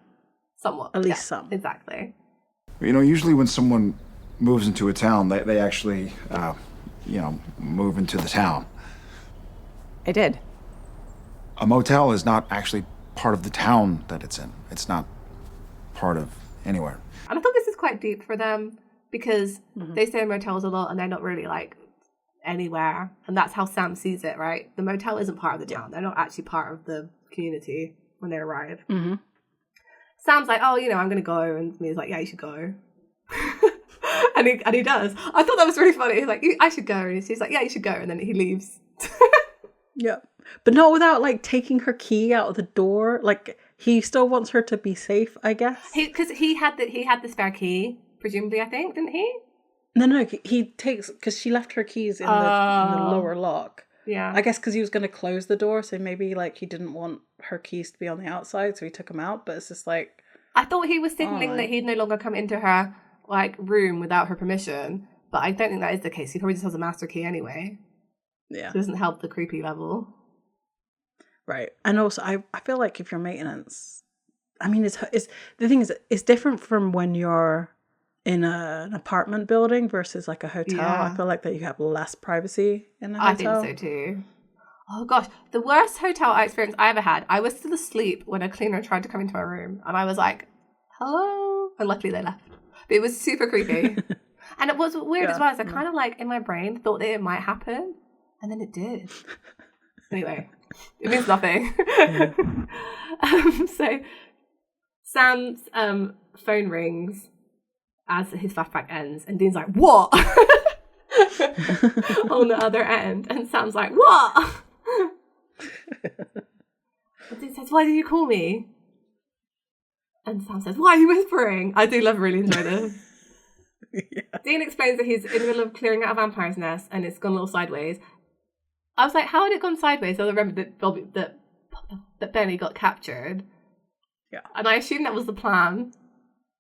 somewhat. At least some. Exactly. You know, usually when someone moves into a town, they actually, move into the town. I did. A motel is not actually part of the town that it's in. It's not part of anywhere. And I thought this is quite deep for them because they stay in motels a lot and they're not really like anywhere. And that's how Sam sees it, right? The motel isn't part of the town. They're not actually part of the community when they arrive. Mm-hmm. Sam's like, oh, I'm going to go. And Mia's like, yeah, you should go. and he does. I thought that was really funny. He's like, I should go. And she's like, yeah, you should go. And then he leaves. Yeah. But not without, like, taking her key out of the door. Like, he still wants her to be safe, I guess. Because he had the spare key, presumably, I think, didn't he? No, he takes... Because she left her keys in the lower lock. Yeah. I guess because he was going to close the door, so maybe, like, he didn't want her keys to be on the outside, so he took them out. But it's just like... I thought he was signaling that he'd no longer come into her, like, room without her permission. But I don't think that is the case. He probably just has a master key anyway. Yeah. So it doesn't help the creepy level. Right. And also, I feel like if you're maintenance... I mean, it's the thing is, it's different from when you're in an apartment building versus, like, a hotel. Yeah. I feel like that you have less privacy in a hotel. I think so, too. Oh, gosh. The worst hotel experience I ever had, I was still asleep when a cleaner tried to come into my room. And I was like, hello? And luckily they left. But it was super creepy. And it was weird as well. So I kind of, like, in my brain, thought that it might happen. And then it did. Anyway, it means nothing. So Sam's phone rings as his flashback ends. And Dean's like, what? On the other end. And Sam's like, what? And Dean says, why did you call me? And Sam says, why are you whispering? I do really enjoy this. Yeah. Dean explains that he's in the middle of clearing out a vampire's nest and it's gone a little sideways. I was like, how had it gone sideways? I remember that Benny got captured. Yeah. And I assumed that was the plan.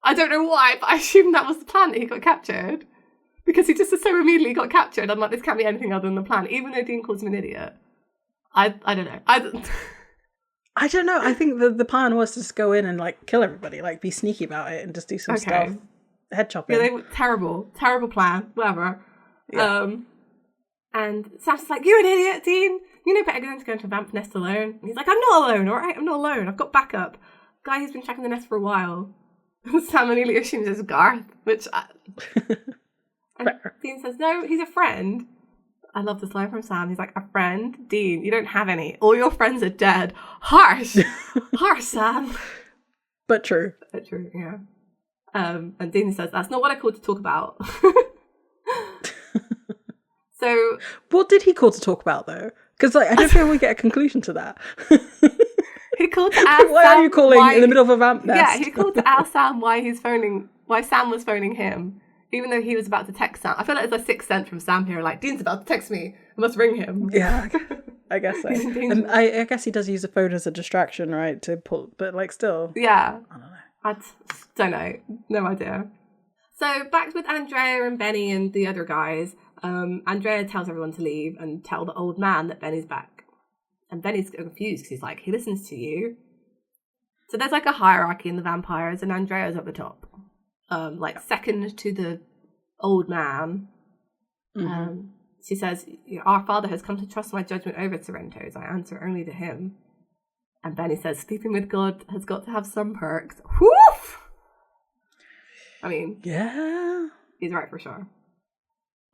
I don't know why, but I assumed that was the plan, that he got captured. Because he just so immediately got captured. I'm like, this can't be anything other than the plan, even though Dean calls him an idiot. I don't know. I don't know. I think the plan was to just go in and, like, kill everybody, like, be sneaky about it and just do some stuff. Head chopping. Yeah, they were terrible plan, whatever. Yeah. And Sam's like, you're an idiot, Dean. You know better than to go into a vamp nest alone. And he's like, I'm not alone, all right? I'm not alone. I've got backup. Guy who's been checking the nest for a while. Sam immediately assumes it's Garth, which... And Dean says, no, he's a friend. I love this line from Sam. He's like, a friend? Dean, you don't have any. All your friends are dead. Harsh. Harsh, Sam. But true. But true, yeah. And Dean says, that's not what I called to talk about. So... What did he call to talk about, though? Because, like, I don't feel we get a conclusion to that. He called to ask Why Sam are you calling in the middle of a vamp nest? Yeah, he called to ask Sam why Sam was phoning him. Even though he was about to text Sam. I feel like there's a sixth sense from Sam here, like, Dean's about to text me. I must ring him. Yeah, I guess so. And I guess he does use the phone as a distraction, right? To pull, but, like, still. Yeah. I don't know. I don't know. No idea. So, back with Andrea and Benny and the other guys, Andrea tells everyone to leave and tell the old man that Benny's back. And Benny's confused because he's like, he listens to you. So there's, like, a hierarchy in the vampires and Andrea's at the top. Second to the old man. Mm-hmm. She says, our father has come to trust my judgment over Sorrento's. I answer only to him. And Benny says, sleeping with God has got to have some perks. Woof! I mean, yeah, he's right for sure.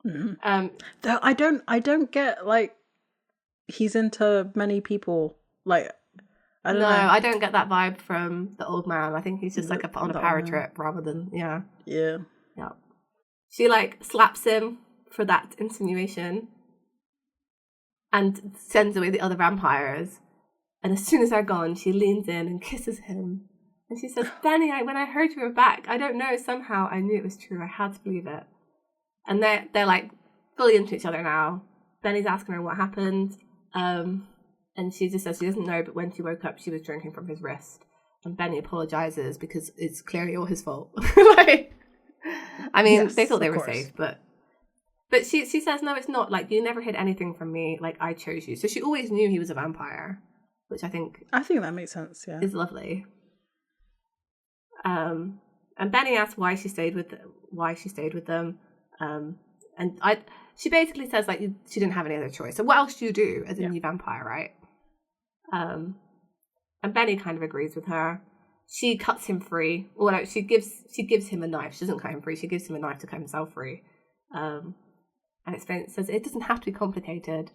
Mm-hmm. Though I don't get, like, he's into many people. Like, I don't know. I don't get that vibe from the old man. I think he's just like on a power trip rather than yeah. She, like, slaps him for that insinuation and sends away the other vampires. And as soon as they're gone, she leans in and kisses him. And she says, Benny, when I heard you were back, I don't know, somehow I knew it was true. I had to believe it. And they're like fully into each other now. Benny's asking her what happened. And she just says she doesn't know, but when she woke up, she was drinking from his wrist. And Benny apologizes because it's clearly all his fault. Like, I mean, yes, they thought they were safe, but she says, no, it's not. Like, you never hid anything from me. Like, I chose you. So she always knew he was a vampire, which I think that makes sense. Yeah, is lovely. And Benny asks why she stayed with them. And she basically says, like, she didn't have any other choice. So what else do you do as a new vampire, right? And Benny kind of agrees with her. She cuts him free. Well, no, she gives him a knife. She doesn't cut him free. She gives him a knife to cut himself free. And and says it doesn't have to be complicated,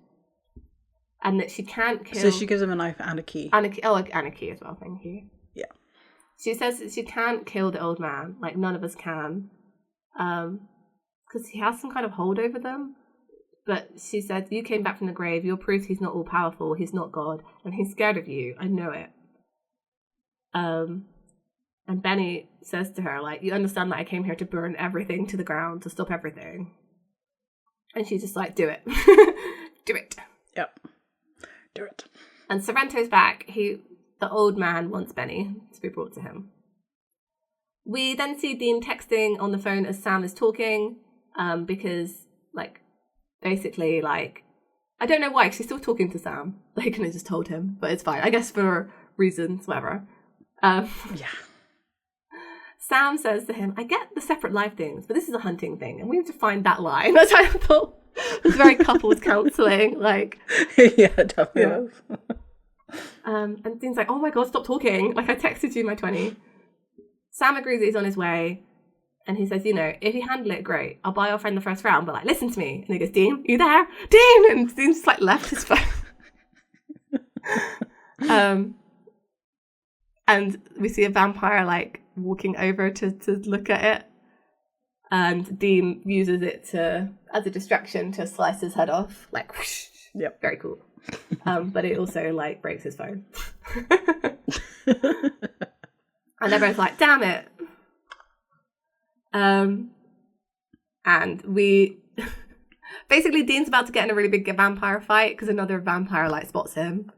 and that she can't kill. So she gives him a knife and a key. And a key as well. Thank you. Yeah. She says that she can't kill the old man. Like, none of us can, because he has some kind of hold over them. But she said, you came back from the grave. You're proof he's not all powerful. He's not God, and he's scared of you. I know it. And Benny says to her, like, you understand that I came here to burn everything to the ground, to stop everything. And she's just like, do it. Do it. Yep. Do it. And Sorrento's back. The old man wants Benny to be brought to him. We then see Dean texting on the phone as Sam is talking, because, like, basically, like, I don't know why, because he's still talking to Sam. They could have just told him, but it's fine. I guess for reasons, whatever. Yeah. Sam says to him, I get the separate life things, but this is a hunting thing, and we have to find that line. That's how I thought. It was very couples counselling, like. Yeah, definitely. Yeah. And Dean's like, oh my God, stop talking. Like, I texted you in my 20. Sam agrees that he's on his way. And he says, you know, if you handle it, great. I'll buy your friend the first round, but, like, listen to me. And he goes, Dean, you there? Dean! And Dean's just, like, left his phone. And we see a vampire, like, walking over to look at it. And Dean uses it as a distraction to slice his head off. Like, whoosh. Yep. Very cool. But it also, like, breaks his phone. And everyone's like, damn it. And we basically, Dean's about to get in a really big vampire fight because another vampire, like, spots him.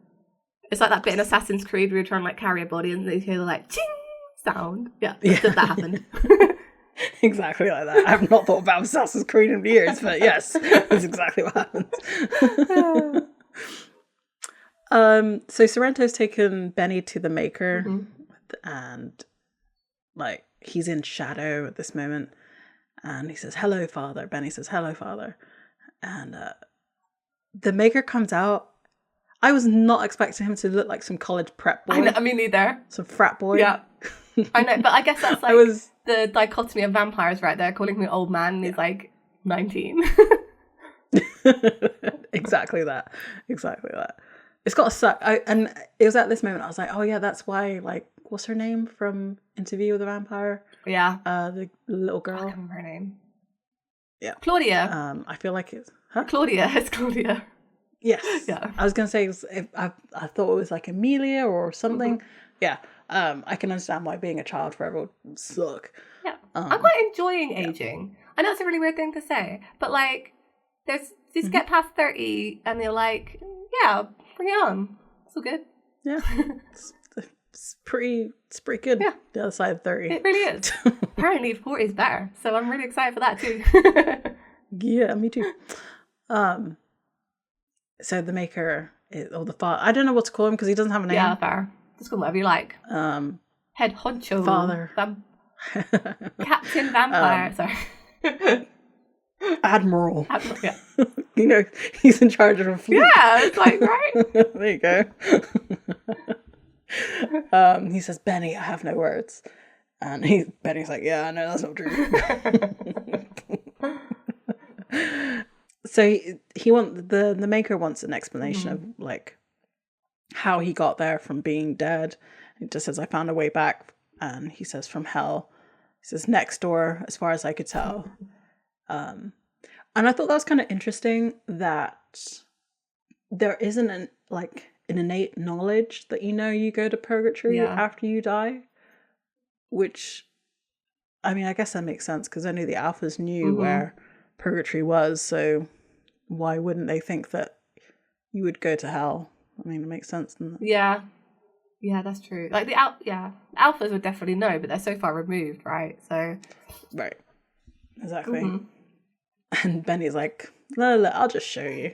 It's like that bit in Assassin's Creed where you're trying to, like, carry a body and they hear the, like, ching sound. Yeah. That happened. Exactly like that. I have not thought about Assassin's Creed in years, but yes, that's exactly what happens. So Sorrento's taken Benny to the Maker, and, like, he's in shadow at this moment, and he says, hello, Father. Benny says, hello, Father. And the Maker comes out. I was not expecting him to look like some college prep boy. I mean, neither. Some frat boy. Yeah. I know, but I guess that's, like, the dichotomy of vampires right there, calling him an old man, and he's, like, 19. Exactly that. It's got to suck. And it was at this moment I was like, oh yeah, that's why, like, what's her name from Interview with a Vampire? Yeah. The little girl. I can't remember her name. Yeah. Claudia. I feel like it's... Huh? Claudia. It's Claudia. Yes. Yeah. I was going to say, I thought it was like Amelia or something. Yeah. I can understand why being a child forever would suck. Yeah. I'm quite enjoying aging. I know it's a really weird thing to say, but, like, just get past 30 and you're like, yeah, bring it on. It's all good. Yeah. It's pretty good. Yeah. The other side of 30. It really is. Apparently 40 is better. So I'm really excited for that too. Yeah, me too. So the Maker, or the father, I don't know what to call him because he doesn't have a name. Yeah, fair. Just call him whatever you like. Head honcho. Father. Captain Vampire. Sorry. Admiral. Yeah. You know, he's in charge of a fleet. Yeah, it's like, right? There you go. He says, Benny, I have no words. And Benny's like, yeah, no, that's not true. So he wants the Maker wants an explanation of, like, how he got there from being dead. He just says, I found a way back. And he says, from hell. He says, next door, as far as I could tell. And I thought that was kind of interesting that there isn't an innate knowledge that, you know, you go to purgatory after you die, which, I mean, I guess that makes sense because only the alphas knew where purgatory was, so why wouldn't they think that you would go to hell? I mean, it makes sense, doesn't it? Yeah, that's true. Like, the alphas would definitely know, but they're so far removed, right? So, right, exactly. And Benny's like, no, I'll just show you.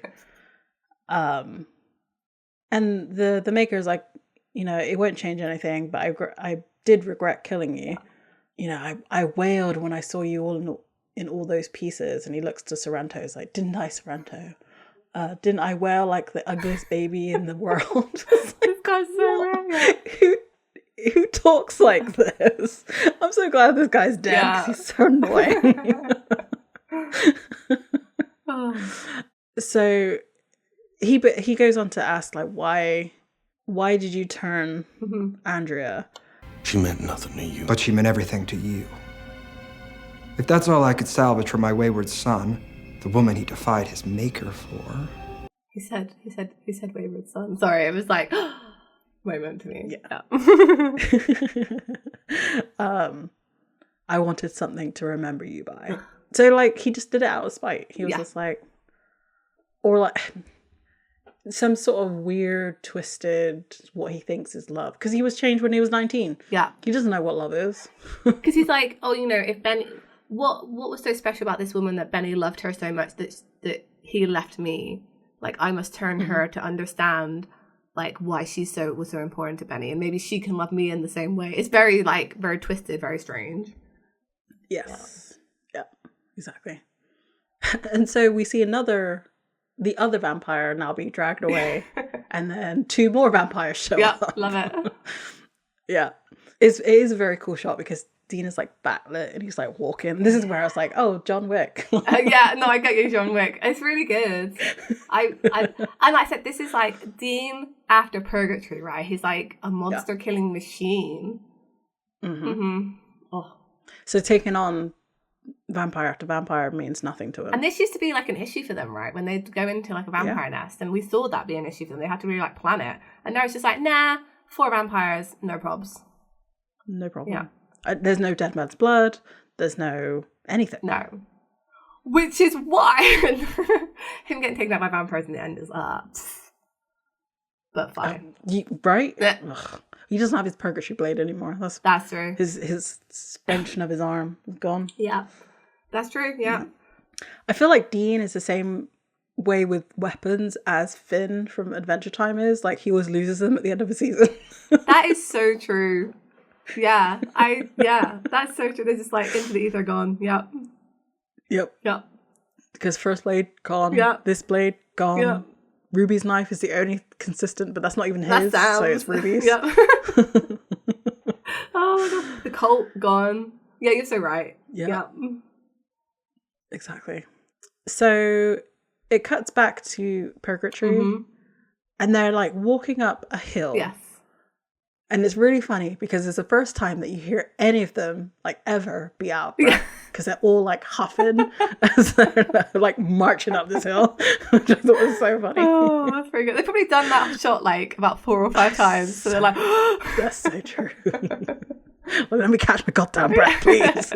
And the Maker's like, you know, it won't change anything, but I did regret killing you. You know, I wailed when I saw you all in all those pieces. And he looks to Sorrento. He's like, didn't I, Sorrento? Didn't I wail like the ugliest baby in the world? This guy's so wrong. Who talks like this? I'm so glad this guy's dead because he's so annoying. So he goes on to ask, like, why did you turn Andrea? She meant nothing to you. But she meant everything to you. If that's all I could salvage from my wayward son, the woman he defied his maker for. He said wayward son. Sorry, it was like moment to me. Yeah. I wanted something to remember you by. So, like, he just did it out of spite. He was just like, or like some sort of weird, twisted, what he thinks is love. Because he was changed when he was 19. Yeah. He doesn't know what love is. Because he's like, oh, you know, if Benny, what was so special about this woman that Benny loved her so much that he left me? Like, I must turn her to understand, like, why she was so important to Benny. And maybe she can love me in the same way. It's very, like, very twisted, very strange. Yes. Yeah, exactly. And so we see the other vampire now being dragged away. And then 2 more vampires show up. Yeah, love it. Yeah. It is a very cool shot because Dean is like backlit and he's like walking. This is where I was like, oh, John Wick. Yeah, no, I get you, John Wick. It's really good. And like I said, this is like Dean after Purgatory, right? He's like a monster killing machine. Oh. So taking on vampire after vampire means nothing to him. And this used to be like an issue for them, right? When they'd go into like a vampire nest, and we saw that be an issue for them. They had to really like plan it. And now it's just like, nah, 4 vampires, no probs. No problem. Yeah. There's no dead man's blood. There's no anything. No. Which is why him getting taken out by vampires in the end is but fine. Right? Yeah. Ugh. He doesn't have his purgatory blade anymore. That's true. His suspension of his arm is gone. Yeah. That's true, yeah. I feel like Dean is the same way with weapons as Finn from Adventure Time is. Like, he always loses them at the end of a season. That is so true. Yeah, that's so true. They're just like into the ether, gone. Yep. Because first blade gone. This blade gone. Yep. Ruby's knife is the only consistent, but that's not even his. So it's Ruby's. Yep. Oh my god, the cult gone. Yeah, you're so right. Yep. Exactly. So it cuts back to Purgatory, and they're like walking up a hill. Yes. And it's really funny because it's the first time that you hear any of them like ever be out because they're all like huffing as they're like marching up this hill, which I thought was so funny. Oh, that's very good. They've probably done that shot like about 4 or 5 times, so they're like, that's so true. Well, let me catch my goddamn breath, please.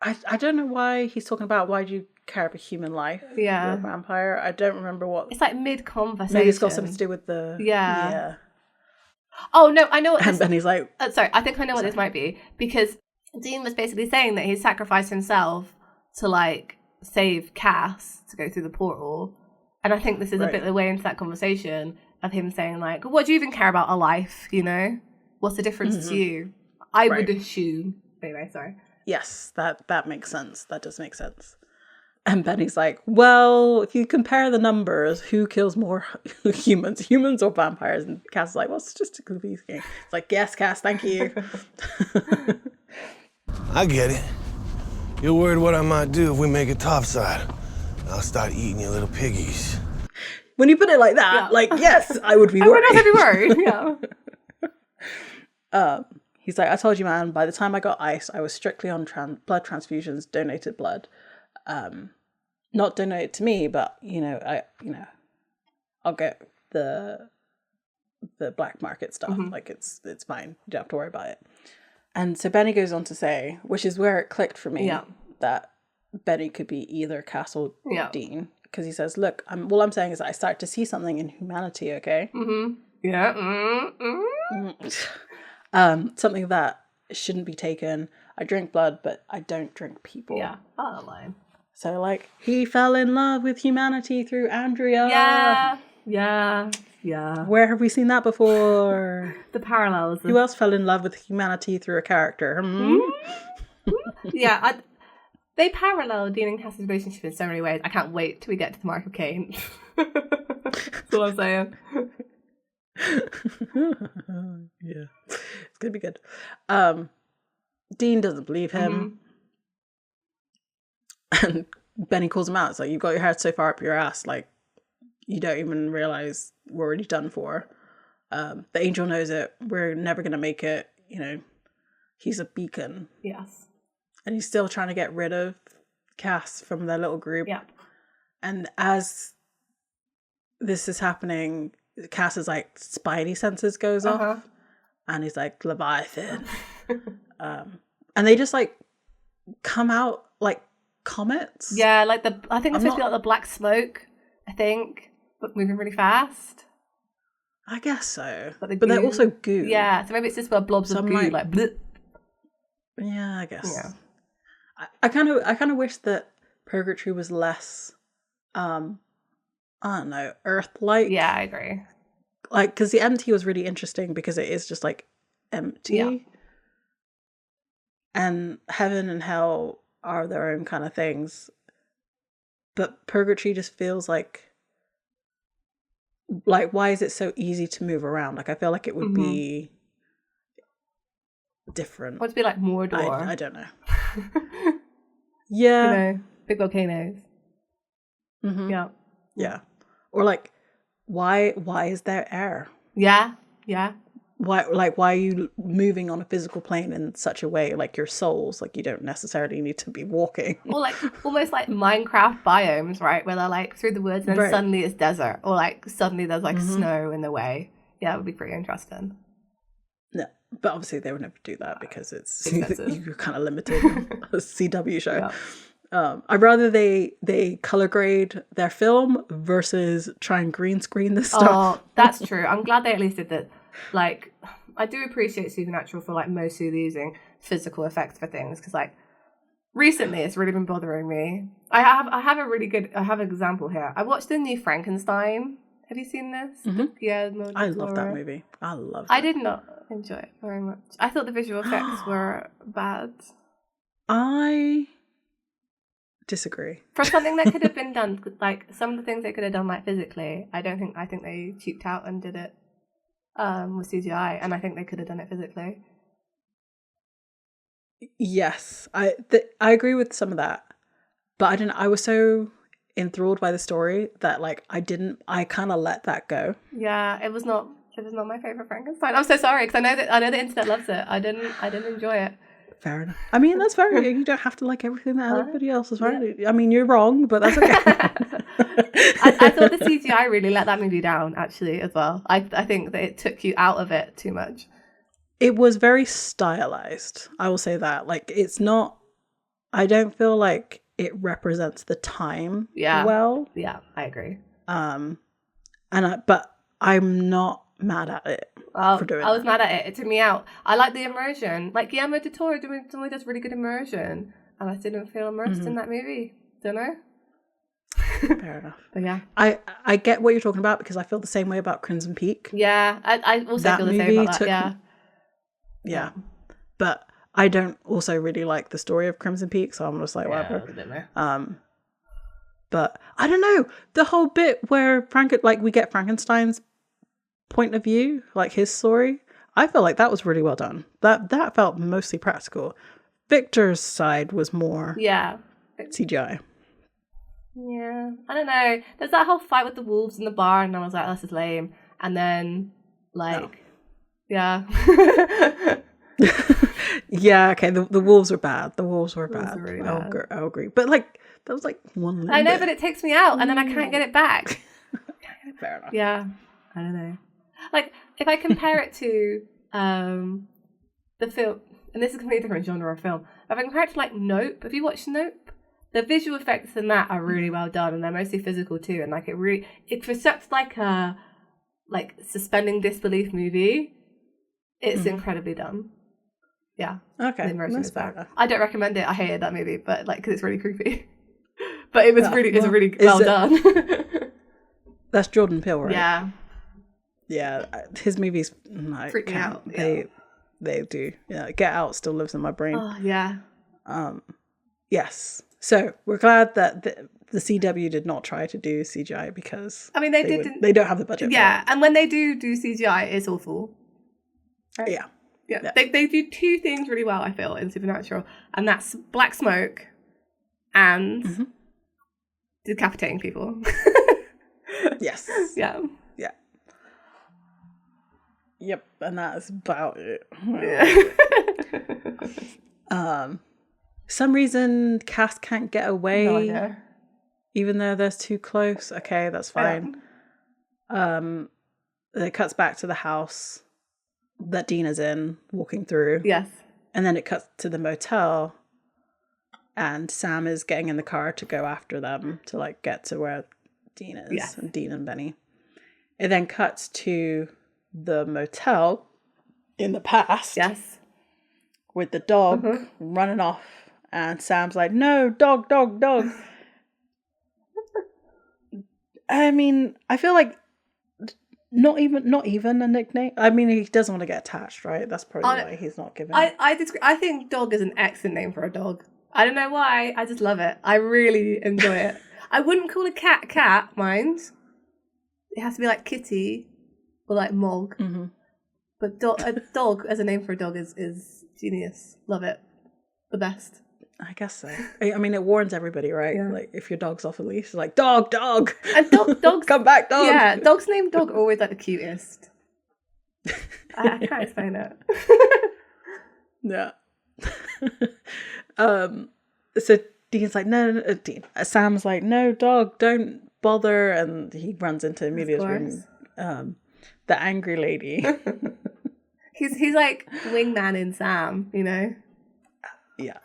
I don't know why he's talking about why do you care about human life? Yeah, you're a vampire. I don't remember what. It's like mid-conversation. Maybe it's got something to do with the yeah. Oh no, I know what this... And he's like, sorry, I think I know what this might be, because Dean was basically saying that he sacrificed himself to like save Cass to go through the portal, and I think this is a bit of the way into that conversation of him saying like, what do you even care about a life, you know? What's the difference to you? I would assume. Anyway, sorry. Yes, that makes sense. That does make sense. And Benny's like, well, if you compare the numbers, who kills more humans or vampires? And Cass is like, well, it's just a confusing game. It's like, yes, Cass, thank you. I get it. You're worried what I might do if we make it topside. I'll start eating your little piggies. When you put it like that, like, yes, I would be worried. I would not be worried, he's like, I told you, man, by the time I got ice, I was strictly on blood transfusions, donated blood. Not donated to me, but I'll get the black market stuff. Like it's fine. You don't have to worry about it. And so Benny goes on to say, which is where it clicked for me, that Benny could be either Cass or Dean, because he says, look, all I'm saying is that I start to see something in humanity, okay? Something that shouldn't be taken. I drink blood, but I don't drink people. Yeah, oh, line. So, like, he fell in love with humanity through Andrea. Yeah. Where have we seen that before? The parallels. Who else fell in love with humanity through a character? Yeah, they parallel Dean and Cass's relationship in so many ways. I can't wait till we get to the Mark of Cain. That's all I'm saying. Yeah, it's gonna be good. Dean doesn't believe him, and Benny calls him out. It's like, you've got your head so far up your ass, like, you don't even realize we're already done for. The angel knows it. We're never going to make it. You know, he's a beacon. Yes. And he's still trying to get rid of Cass from their little group. Yeah. And as this is happening, Cass's like spidey senses goes off. And he's like, Leviathan. And they just like come out like comets. Yeah, like I think it's supposed to be like the black smoke, I think, but moving really fast. I guess so. But they're also goo. Yeah, so maybe it's just blobs of goo, like bleh. Yeah, I guess. Yeah. I kind of wish that Purgatory was less, I don't know, Earth-like. Yeah, I agree. Like, because the empty was really interesting because it is just like empty. Yeah. And heaven and hell are their own kind of things. But Purgatory just feels like why is it so easy to move around? Like, I feel like it would be different. Would it be like Mordor? I don't know. Yeah. You know, big volcanoes. Mm-hmm. Yeah. Yeah. Or like, why is there air? Yeah. Yeah. Why are you moving on a physical plane in such a way, like your souls, like you don't necessarily need to be walking? Or like almost like Minecraft biomes, right? Where they're like through the woods and then suddenly it's desert, or like suddenly there's like snow in the way. Yeah, it would be pretty interesting. No, but obviously they would never do that because it's expensive. you're kind of limited. A CW show. Yeah. I'd rather they color grade their film versus try and green screen this stuff. Oh, that's true. I'm glad they at least did that. Like, I do appreciate Supernatural for like mostly using physical effects for things, because like recently it's really been bothering me. I have an example here. I watched the new Frankenstein. Have you seen this? Mm-hmm. Yeah, I love that movie. I did not enjoy it very much. I thought the visual effects were bad. I disagree. For something that could have been done, like some of the things they could have done like physically, I think they cheaped out and did it with CGI, and I think they could have done it physically. Yes, I agree with some of that, but I was so enthralled by the story that like I kind of let that go. Yeah, it was not my favorite Frankenstein. I'm so sorry, because I know the internet loves it. I didn't enjoy it. Fair enough. I mean, that's fair. You don't have to like everything that everybody else is right. Yeah. I mean, you're wrong, but that's okay. I thought the CGI really let that movie down, actually, as well. I think that it took you out of it too much. It was very stylized. I will say that. Like, it's not. I don't feel like it represents the time well. Yeah, I agree. But I'm not mad at it for doing I was mad at it. It took me out. I like the immersion. Like Guillermo del Toro normally does really good immersion, and I didn't feel immersed in that movie. Don't know. Fair enough. But yeah, I get what you're talking about, because I feel the same way about Crimson Peak. Yeah, I also that feel the same about that. Yeah. But I don't also really like the story of Crimson Peak, so I'm just like, whatever. But I don't know, the whole bit where we get Frankenstein's point of view, like his story, I feel like that was really well done. That felt mostly practical. Victor's side was more CGI. Yeah, I don't know. There's that whole fight with the wolves in the bar, and I was like, oh, this is lame. And then, yeah. Yeah, okay, the wolves were bad. The wolves were bad. Were really bad. I'll agree. But like, that was like one I know, but it takes me out, and then I can't get it back. Fair enough. Yeah, I don't know. Like, if I compare it to the film, and this is a completely different genre of film, if I compare it to like Nope, have you watched Nope? The visual effects in that are really well done, and they're mostly physical too. And like it for such like a suspending disbelief movie, it's incredibly done. Yeah. Okay. The immersion That's is fair bad. enough. I don't recommend it. I hated that movie, but like because it's really creepy. But it was it's really well done. That's Jordan Peele, right? Yeah. Yeah, his movies freak me out. They do. Yeah, Get Out still lives in my brain. Oh yeah. Yes. So we're glad that the CW did not try to do CGI, because I mean they don't have the budget. Yeah, and when they do CGI, it's awful. Right? Yeah. They do two things really well, I feel, in Supernatural, and that's black smoke and decapitating people. Yes. Yeah. Yeah. Yep, and that's about it. Some reason Cass can't get away. No idea. Even though they're too close. Okay, that's fine. It cuts back to the house that Dina's in, walking through. Yes. And then it cuts to the motel, and Sam is getting in the car to go after them to like get to where Dean is. Yes. And Dean and Benny. It then cuts to the motel in the past. Yes. With the dog running off, and Sam's like, "No, dog, dog, dog." I mean, I feel like not even a nickname. I mean, he doesn't want to get attached, right? That's probably why he's not given. I disagree. I think dog is an excellent name for a dog. I don't know why. I just love it. I really enjoy it. I wouldn't call a cat, mind. It has to be like Kitty or like Mog. Mm-hmm. But a dog as a name for a dog is genius. Love it. The best. I guess so. I mean, it warns everybody, right? Yeah. Like, if your dog's off a leash, it's like, dog. And dogs Come back, dog. Yeah, dogs named dog are always like the cutest. I can't explain it. Yeah. So Dean's like, no, Dean. Sam's like, no, dog, don't bother. And he runs into Amelia's room. The angry lady. He's like wingman in Sam, you know? Yeah.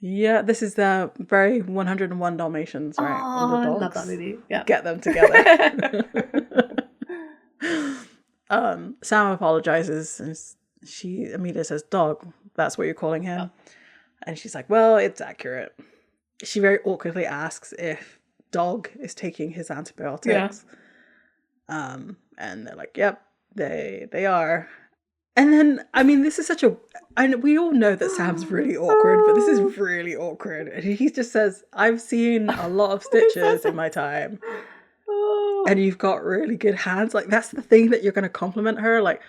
Yeah, this is the very 101 Dalmatians, right? Oh, I love that movie. Yeah. Get them together. Sam apologizes, and Amelia says, "Dog, that's what you're calling him." Oh. And she's like, "Well, it's accurate." She very awkwardly asks if Dog is taking his antibiotics. Yeah. And they're like, "Yep, they are." And then, I mean, this is such a... we all know that Sam's really awkward, but this is really awkward. And he just says, "I've seen a lot of stitches in my time. And you've got really good hands." Like, that's the thing that you're going to compliment her. Like,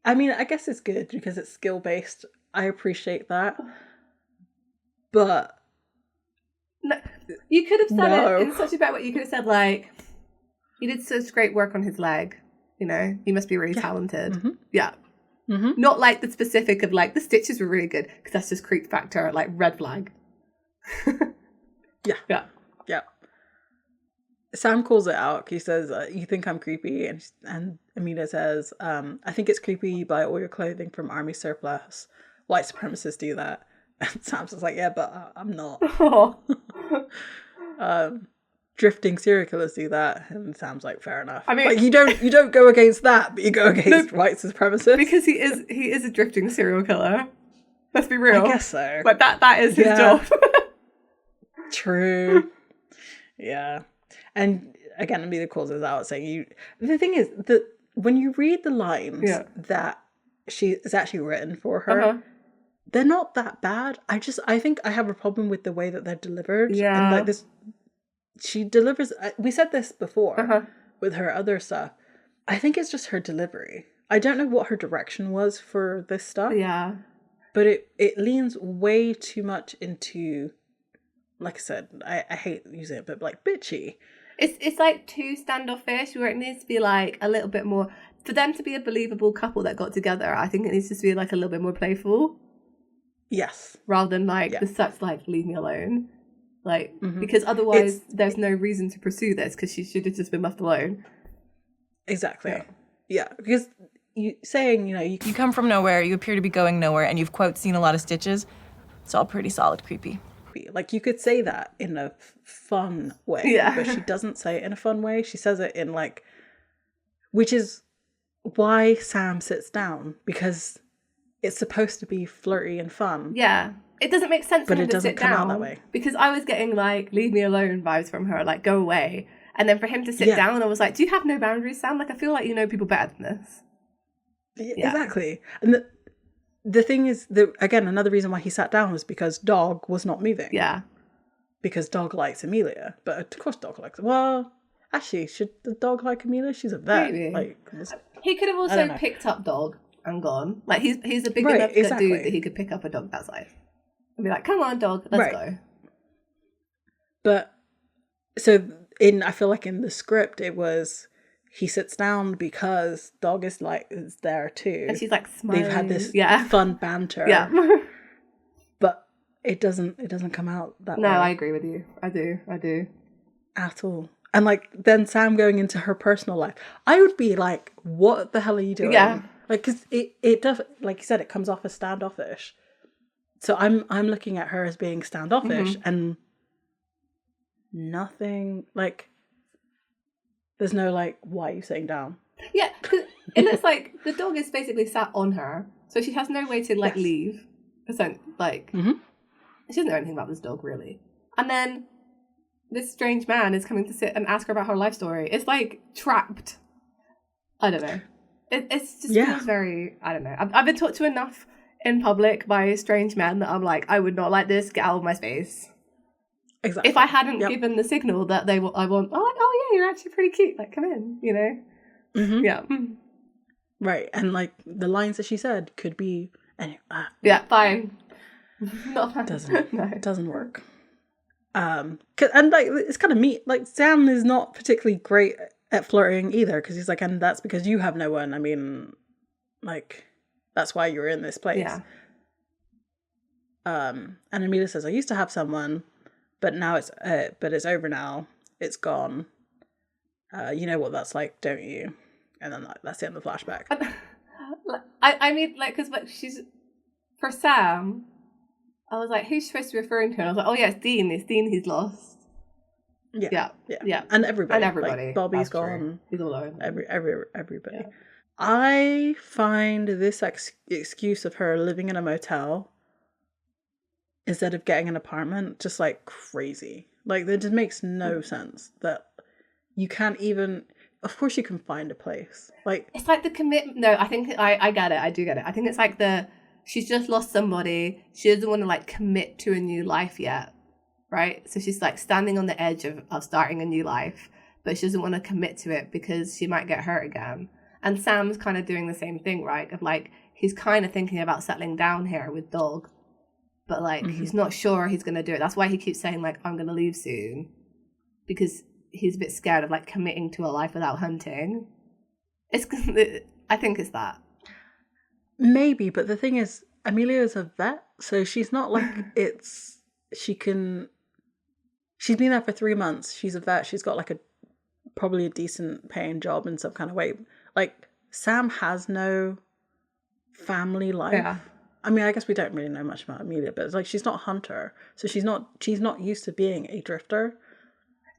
I mean, I guess it's good because it's skill-based. I appreciate that. But... No, you could have said it in such a better way. You could have said, like, "He did such great work on his leg. You know, he must be really talented." Mm-hmm. Yeah. Mm-hmm. Not like the specific of like the stitches were really good, because that's just creep factor, like red flag. Yeah. Sam calls it out. He says, "You think I'm creepy?" And Amelia says, "I think it's creepy you buy all your clothing from army surplus. White supremacists do that." And Sam's just like, "Yeah, but I'm not." Drifting serial killers do that, and Sam's like, "Fair enough." I mean, like, you don't go against that, but you go against white supremacists, because he is a drifting serial killer. Let's be real. I guess so. But that is his job. True. Yeah. And again, Amelia calls us out saying, the thing is that when you read the lines that she is actually written for her, they're not that bad. I think I have a problem with the way that they're delivered. Yeah. And like this, she delivers, we said this before with her other stuff. I think it's just her delivery. I don't know what her direction was for this stuff. Yeah. But it leans way too much into, like I said, I hate using it, but like bitchy. It's like too standoffish, where it needs to be like a little bit more, for them to be a believable couple that got together. I think it needs to be like a little bit more playful. Yes. Rather than like the such like leave me alone. Like, because otherwise there's no reason to pursue this, because she should have just been left alone. Exactly. Yeah, because you saying, you come from nowhere, you appear to be going nowhere, and you've, quote, seen a lot of stitches. It's all pretty solid creepy. Like, you could say that in a fun way, but she doesn't say it in a fun way. She says it in like, which is why Sam sits down, because it's supposed to be flirty and fun. Yeah. It doesn't make sense for him to sit down. But it doesn't come out that way. Because I was getting like, leave me alone vibes from her, like, go away. And then for him to sit down, I was like, do you have no boundaries, Sam? Like, I feel like you know people better than this. Yeah. Exactly. And the thing is, again, another reason why he sat down was because Dog was not moving. Yeah. Because Dog likes Amelia. But of course Dog likes... Well, actually, should the dog like Amelia? She's a vet. Maybe. Like, he could have also picked up Dog and gone. Like, he's a big enough dude that he could pick up a dog that size. And be like, come on, Dog, let's go. But I feel like in the script it was he sits down because dog is there too. And she's like smiling. They've had this fun banter. Yeah. But it doesn't come out that way. No, I agree with you. I do. At all. And like then Sam going into her personal life, I would be like, what the hell are you doing? Yeah. Like, because it does, like you said, it comes off as standoffish. So I'm looking at her as being standoffish and nothing, like, there's no like, why are you sitting down? Yeah, and it's like the dog is basically sat on her, so she has no way to like leave. So like, she doesn't know anything about this dog really. And then this strange man is coming to sit and ask her about her life story. It's like trapped. I don't know. It's just feels very, I don't know. I've been talked to enough in public by strange men that I'm like, I would not like this. Get out of my space. Exactly. If I hadn't given the signal that I want, I'm like, oh yeah, you're actually pretty cute. Like, come in, you know? Yeah. Right. And like the lines that she said could be, anyway, yeah, fine. Not fine. It doesn't work. And like it's kind of meat. Like Sam is not particularly great at flirting either, because he's like, and that's because you have no one. I mean, like, that's why you're in this place. Yeah. And Amelia says, I used to have someone, but now it's over now. It's gone. You know what that's like, don't you? And then that's the end of the flashback. I mean, like, because she's, for Sam, I was like, who's she supposed to be referring to? And I was like, oh yeah, it's Dean. It's Dean he's lost. Yeah. And everybody. Like, Bobby's gone. True. He's all alone. Everybody. Yeah. I find this excuse of her living in a motel instead of getting an apartment just like crazy. Like, that just makes no sense that you can't even, of course you can find a place. Like, it's like the commitment. No, I think I get it. I do get it. I think it's like she's just lost somebody. She doesn't want to like commit to a new life yet. Right? So she's like standing on the edge of starting a new life, but she doesn't want to commit to it because she might get hurt again. And Sam's kind of doing the same thing, right? Of like, he's kind of thinking about settling down here with Dog, but like, he's not sure he's going to do it. That's why he keeps saying like, I'm going to leave soon, because he's a bit scared of like committing to a life without hunting. I think it's that. Maybe, but the thing is, Amelia's a vet, so she's not like, she's been there for 3 months. She's a vet. She's got like probably a decent paying job in some kind of way. Like, Sam has no family life. Yeah. I mean, I guess we don't really know much about Amelia, but it's like, she's not a hunter, so she's not used to being a drifter.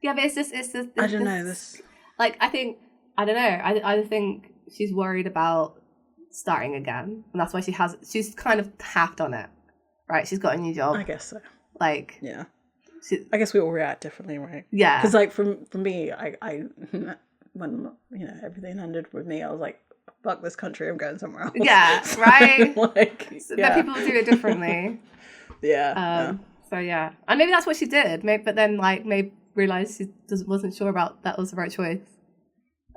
Yeah, but it's just I don't know this. Like, I think, I don't know. I think she's worried about starting again, and that's why she's kind of half done it, right? She's got a new job. I guess so. Like, yeah. I guess we all react differently, right? Yeah. Because like for me, I when everything ended with me, I was like, fuck this country, I'm going somewhere else. Yeah, right. Like, but people do it differently. Yeah. So yeah, and maybe that's what she did. But then maybe realized she wasn't sure about that was the right choice.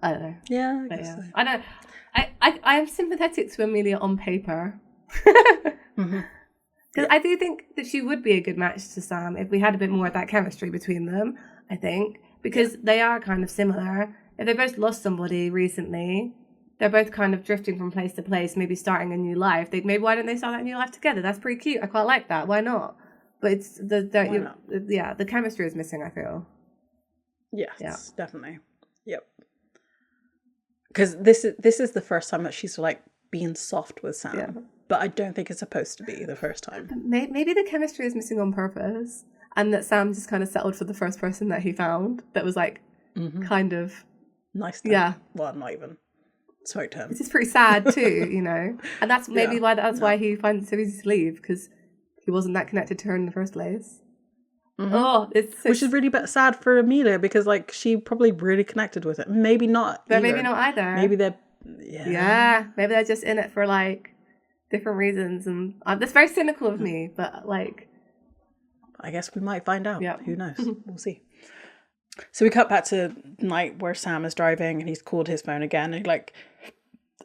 I don't know. Yeah, I guess so. I know. I am sympathetic to Amelia on paper. Because I do think that she would be a good match to Sam if we had a bit more of that chemistry between them, I think. Because they are kind of similar. If they both lost somebody recently, they're both kind of drifting from place to place, maybe starting a new life. Maybe why don't they start that new life together? That's pretty cute. I quite like that. Why not? But it's the chemistry is missing, I feel. Yes, definitely. Yep. Because this is the first time that she's like being soft with Sam. Yeah. But I don't think it's supposed to be the first time. Maybe the chemistry is missing on purpose, and that Sam just kind of settled for the first person that he found that was like kind of nice to him. Well, not even. Spoke to him. It's just pretty sad too, you know. And that's maybe why he finds it so easy to leave, because he wasn't that connected to her in the first place. Oh, which is really sad for Amelia, because like she probably really connected with it. Maybe not. But maybe not either. Maybe they're maybe they're just in it for like different reasons, and that's very cynical of me, but like, I guess we might find out. Who knows? We'll see. So we cut back to night where Sam is driving and he's called his phone again, and like,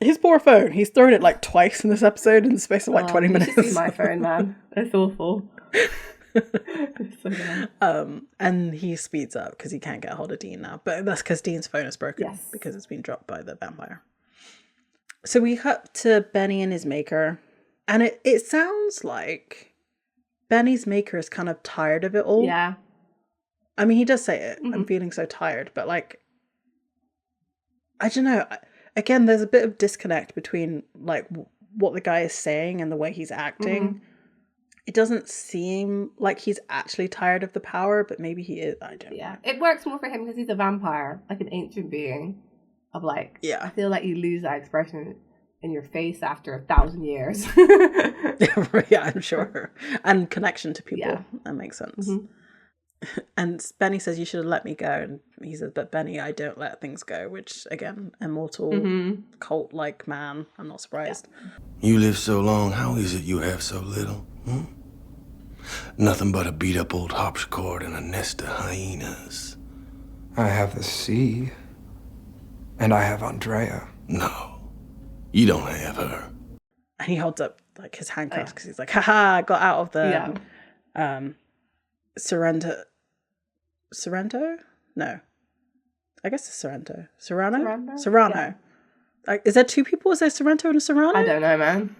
his poor phone, he's thrown it like twice in this episode in the space of like 20 minutes. You should see my phone, man. It's awful. So good. And he speeds up because he can't get a hold of Dean now. But that's because Dean's phone is broken Yes. because it's been dropped by the vampire. So we cut to Benny and his maker. And it sounds like Benny's maker is kind of tired of it all. Yeah. I mean, he does say it. I'm feeling so tired. But like, I don't know. Again, there's a bit of disconnect between like what the guy is saying and the way he's acting. It doesn't seem like he's actually tired of the power, but maybe he is. I don't know. It works more for him because he's a vampire, like an ancient being. Of like, I feel like you lose that expression in your face after 1,000 years. Yeah, I'm sure. And connection to people. Yeah. That makes sense. And Benny says, you should have let me go. And he says, but Benny, I don't let things go. Which, again, immortal, cult-like man. I'm not surprised. You live so long, how is it you have so little? Nothing but a beat-up old harpsichord and a nest of hyenas. I have the sea. And I have Andrea. No, you don't have her. And he holds up like his handcuffs because he's like, haha, I got out of the Sorrento? No. I guess it's Sorrento. Serrano? Yeah. Like, is there two people? Is there Sorrento and a Serrano? I don't know, man.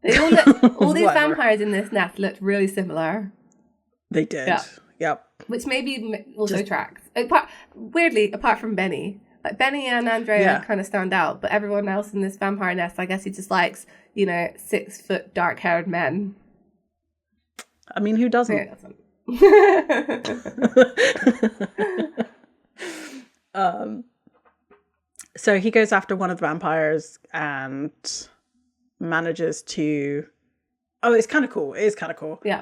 They all all these vampires in this nest looked really similar. They did. Yeah. Yep. Which maybe also tracks. Weirdly, apart from Benny. Like, Benny and Andrea kind of stand out, but everyone else in this vampire nest, I guess he just likes, 6 foot dark-haired men. I mean, who doesn't? Who doesn't? So he goes after one of the vampires and manages to... Oh, it's kind of cool. It is kind of cool. Yeah.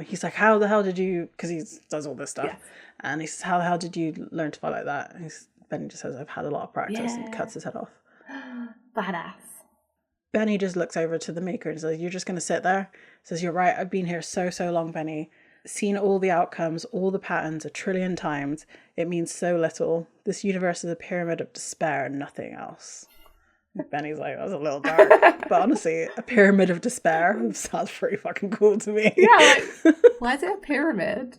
He's like, how the hell did you... Because he does all this stuff. Yeah. And he says, how the hell did you learn to fight like that? And Benny just says, I've had a lot of practice, and cuts his head off. Badass. Benny just looks over to the maker and says, you're just going to sit there? Says, you're right, I've been here so long, Benny. Seen all the outcomes, all the patterns 1 trillion times. It means so little. This universe is a pyramid of despair and nothing else. And Benny's like, that's a little dark. But honestly, a pyramid of despair sounds pretty fucking cool to me. Yeah, like, why is it a pyramid?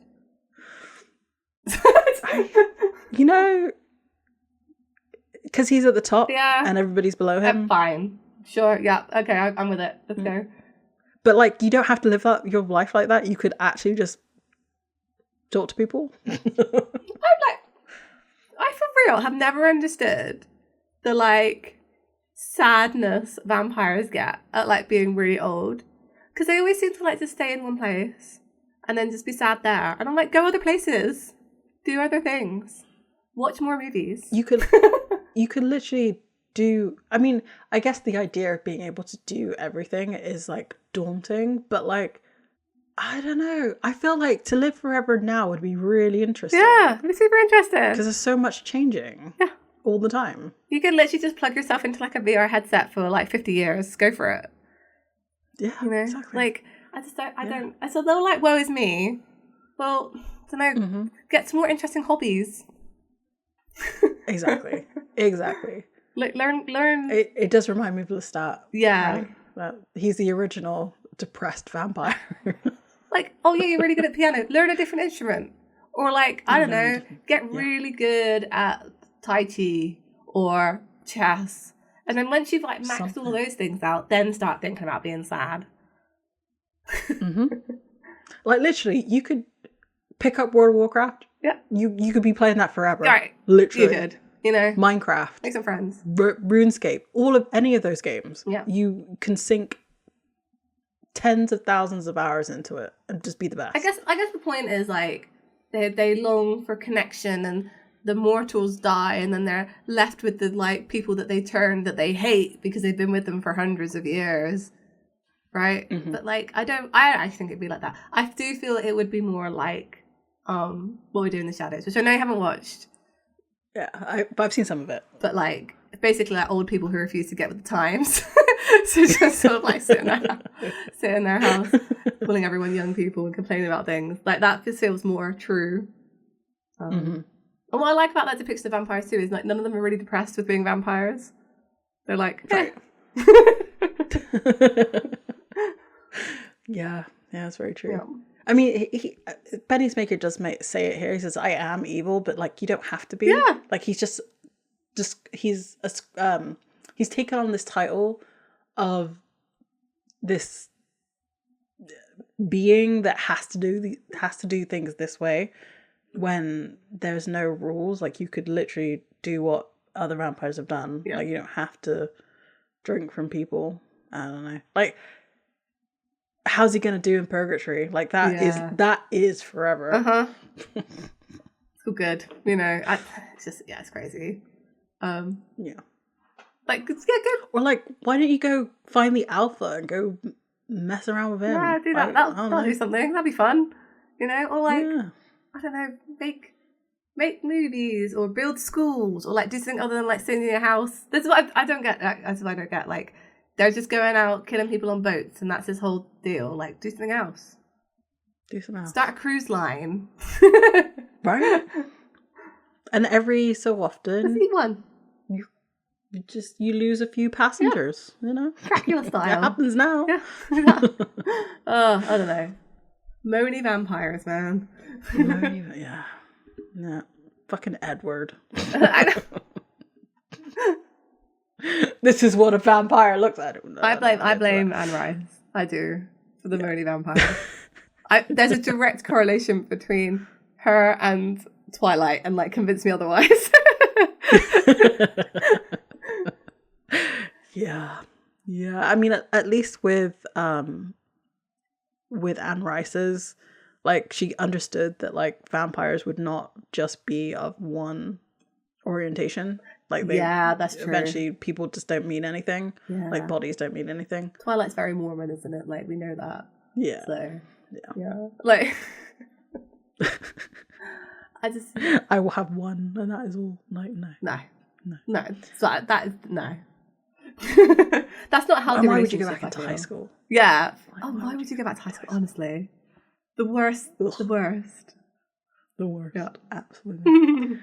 Because he's at the top and everybody's below him. Fine. Sure, yeah. Okay, I'm with it. Let's go. But, like, you don't have to live your life like that. You could actually just talk to people. I for real have never understood the, like, sadness vampires get at, like, being really old. Because they always seem to like to stay in one place and then just be sad there. And I'm like, go other places. Do other things. Watch more movies. You could literally do... I mean, I guess the idea of being able to do everything is, like, daunting. But, like, I don't know. I feel like to live forever now would be really interesting. Yeah, it'd be super interesting. Because there's so much changing. Yeah. All the time. You can literally just plug yourself into, like, a VR headset for, like, 50 years. Go for it. Yeah, exactly. Like, I don't... I said, they're like, woe is me. Well, I don't know. Get some more interesting hobbies. Exactly. Like, learn. It does remind me of Lestat. Yeah. Right? That he's the original depressed vampire. Like, oh yeah, you're really good at piano. Learn a different instrument. Or like, I don't know, get really good at Tai Chi or chess. And then once you've like maxed all of those things out, then start thinking about being sad. Like literally, you could pick up World of Warcraft. Yeah. You could be playing that forever. Right. Literally. You could. Minecraft. Make some friends. RuneScape. Any of those games. Yeah. You can sink tens of thousands of hours into it and just be the best. I guess the point is like they long for connection and the mortals die and then they're left with the like people that that they hate because they've been with them for hundreds of years. Right? But like I think it'd be like that. I do feel it would be more like What We Do in the Shadows, which I know you haven't watched. Yeah, but I've seen some of it. But like basically like old people who refuse to get with the times. So just sort of like sit in their house, calling everyone young people and complaining about things. Like that just feels more true. And what I like about that depiction of vampires too is like none of them are really depressed with being vampires. They're like, right. Yeah, that's very true. Yeah. I mean, Benny's maker does say it here. He says, "I am evil," but like you don't have to be. Yeah. Like he's just he's taken on this title of this being that has to do things this way when there's no rules. Like you could literally do what other vampires have done. Yeah. Like you don't have to drink from people. I don't know. Like, how's he gonna do in purgatory? Like that is forever. It's all good, you know. It's just it's crazy. Yeah. Like good. Or like, why don't you go find the alpha and go mess around with him? Yeah, do that. That'll do something. That'd be fun, you know. Or like, I don't know, make movies or build schools or like do something other than like sitting in your house. That's what I don't get. That's what I don't get. Like they're just going out killing people on boats and that's his whole deal. Like do something else. Start a cruise line. Right. And every so often, one. You lose a few passengers. You know, Dracula style. It happens now. Yeah. Oh, I don't know. Moany vampires, man. Yeah. Fucking Edward. I know. This is what a vampire looks at. I blame Anne Rice. I do for the moany vampire. There's a direct correlation between her and Twilight, and like convince me otherwise. Yeah. I mean, at least with Anne Rice's, like she understood that like vampires would not just be of one orientation. Like that's true. Eventually, people just don't mean anything. Yeah. Like bodies don't mean anything. Twilight's very Mormon, isn't it? Like we know that. Yeah. So yeah. Like I will have one, and that is all. Like no. So that is no. That's not how. And why would you go back into high school? Yeah. Why would you go back to high school? Honestly, the worst. Ugh. The worst. Yeah, absolutely.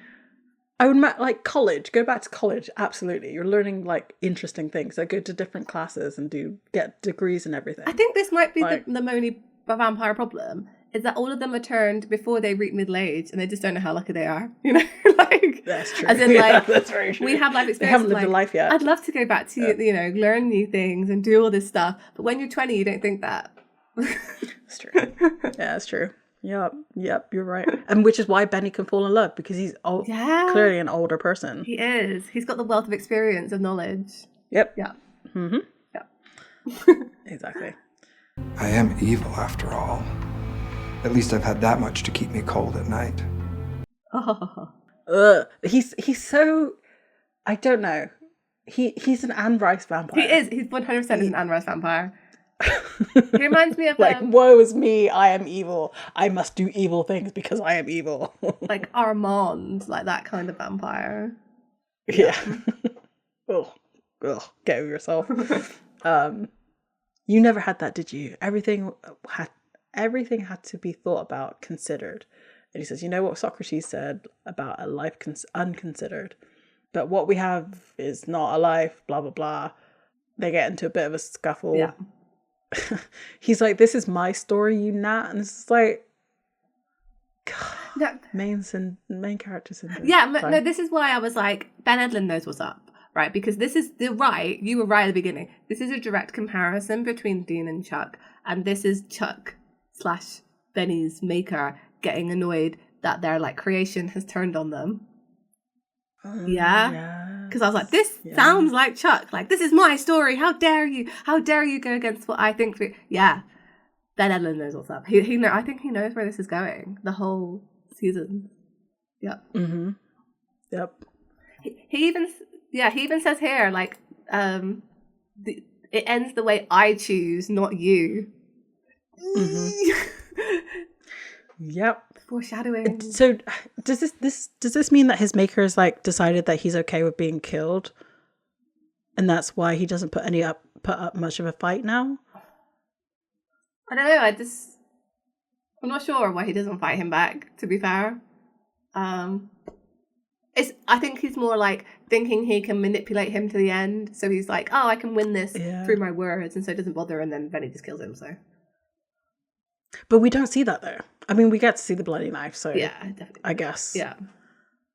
I would like college. Go back to college. Absolutely, you're learning like interesting things. So go to different classes and get degrees and everything. I think this might be the Moni vampire problem. Is that all of them are turned before they reach middle age, and they just don't know how lucky they are. You know, like that's true. As in, like that's very true. We have life experience. They haven't lived a life yet. I'd love to go back to you know, learn new things and do all this stuff. But when you're 20, you don't think that. That's true. Yeah, that's true. Yep, you're right. And which is why Benny can fall in love, because he's clearly an older person. He is. He's got the wealth of experience, of knowledge. Yep. Yeah. Mm-hmm. Yep. Exactly. I am evil after all. At least I've had that much to keep me cold at night. He's so, I don't know. He's an Anne Rice vampire. He is. He's 100% an Anne Rice vampire. He reminds me of like, woe is me, I am evil. I must do evil things because I am evil. Like Armand, like that kind of vampire. Yeah. Ugh, get over yourself. You never had that, did you? Everything had to be thought about, considered. And he says, you know what Socrates said about a life unconsidered, but what we have is not a life, blah blah blah. They get into a bit of a scuffle. Yeah. He's like, this is my story, you Nat. And it's like, God, main character syndrome. Yeah, no, this is why I was like, Ben Edlund knows what's up, right? Because you were right at the beginning. This is a direct comparison between Dean and Chuck, and this is Chuck / Benny's maker getting annoyed that their like creation has turned on them. Because I was like, this sounds like Chuck. Like, this is my story. How dare you? How dare you go against what I think? Ben Edlund knows what's up. I think he knows where this is going. The whole season. Yep. Mm-hmm. Yep. He even says here, like, it ends the way I choose, not you. Mm-hmm. Yep. Foreshadowing. So does this mean that his maker has like decided that he's okay with being killed, and that's why he doesn't put up much of a fight now? I don't know. I'm not sure why he doesn't fight him back. To be fair, I think he's more like thinking he can manipulate him to the end. So he's like, oh, I can win this through my words, and so it doesn't bother. And then Benny just kills him. So But we don't see that though. I mean, we get to see the bloody knife, so Yeah, definitely. I guess. Yeah.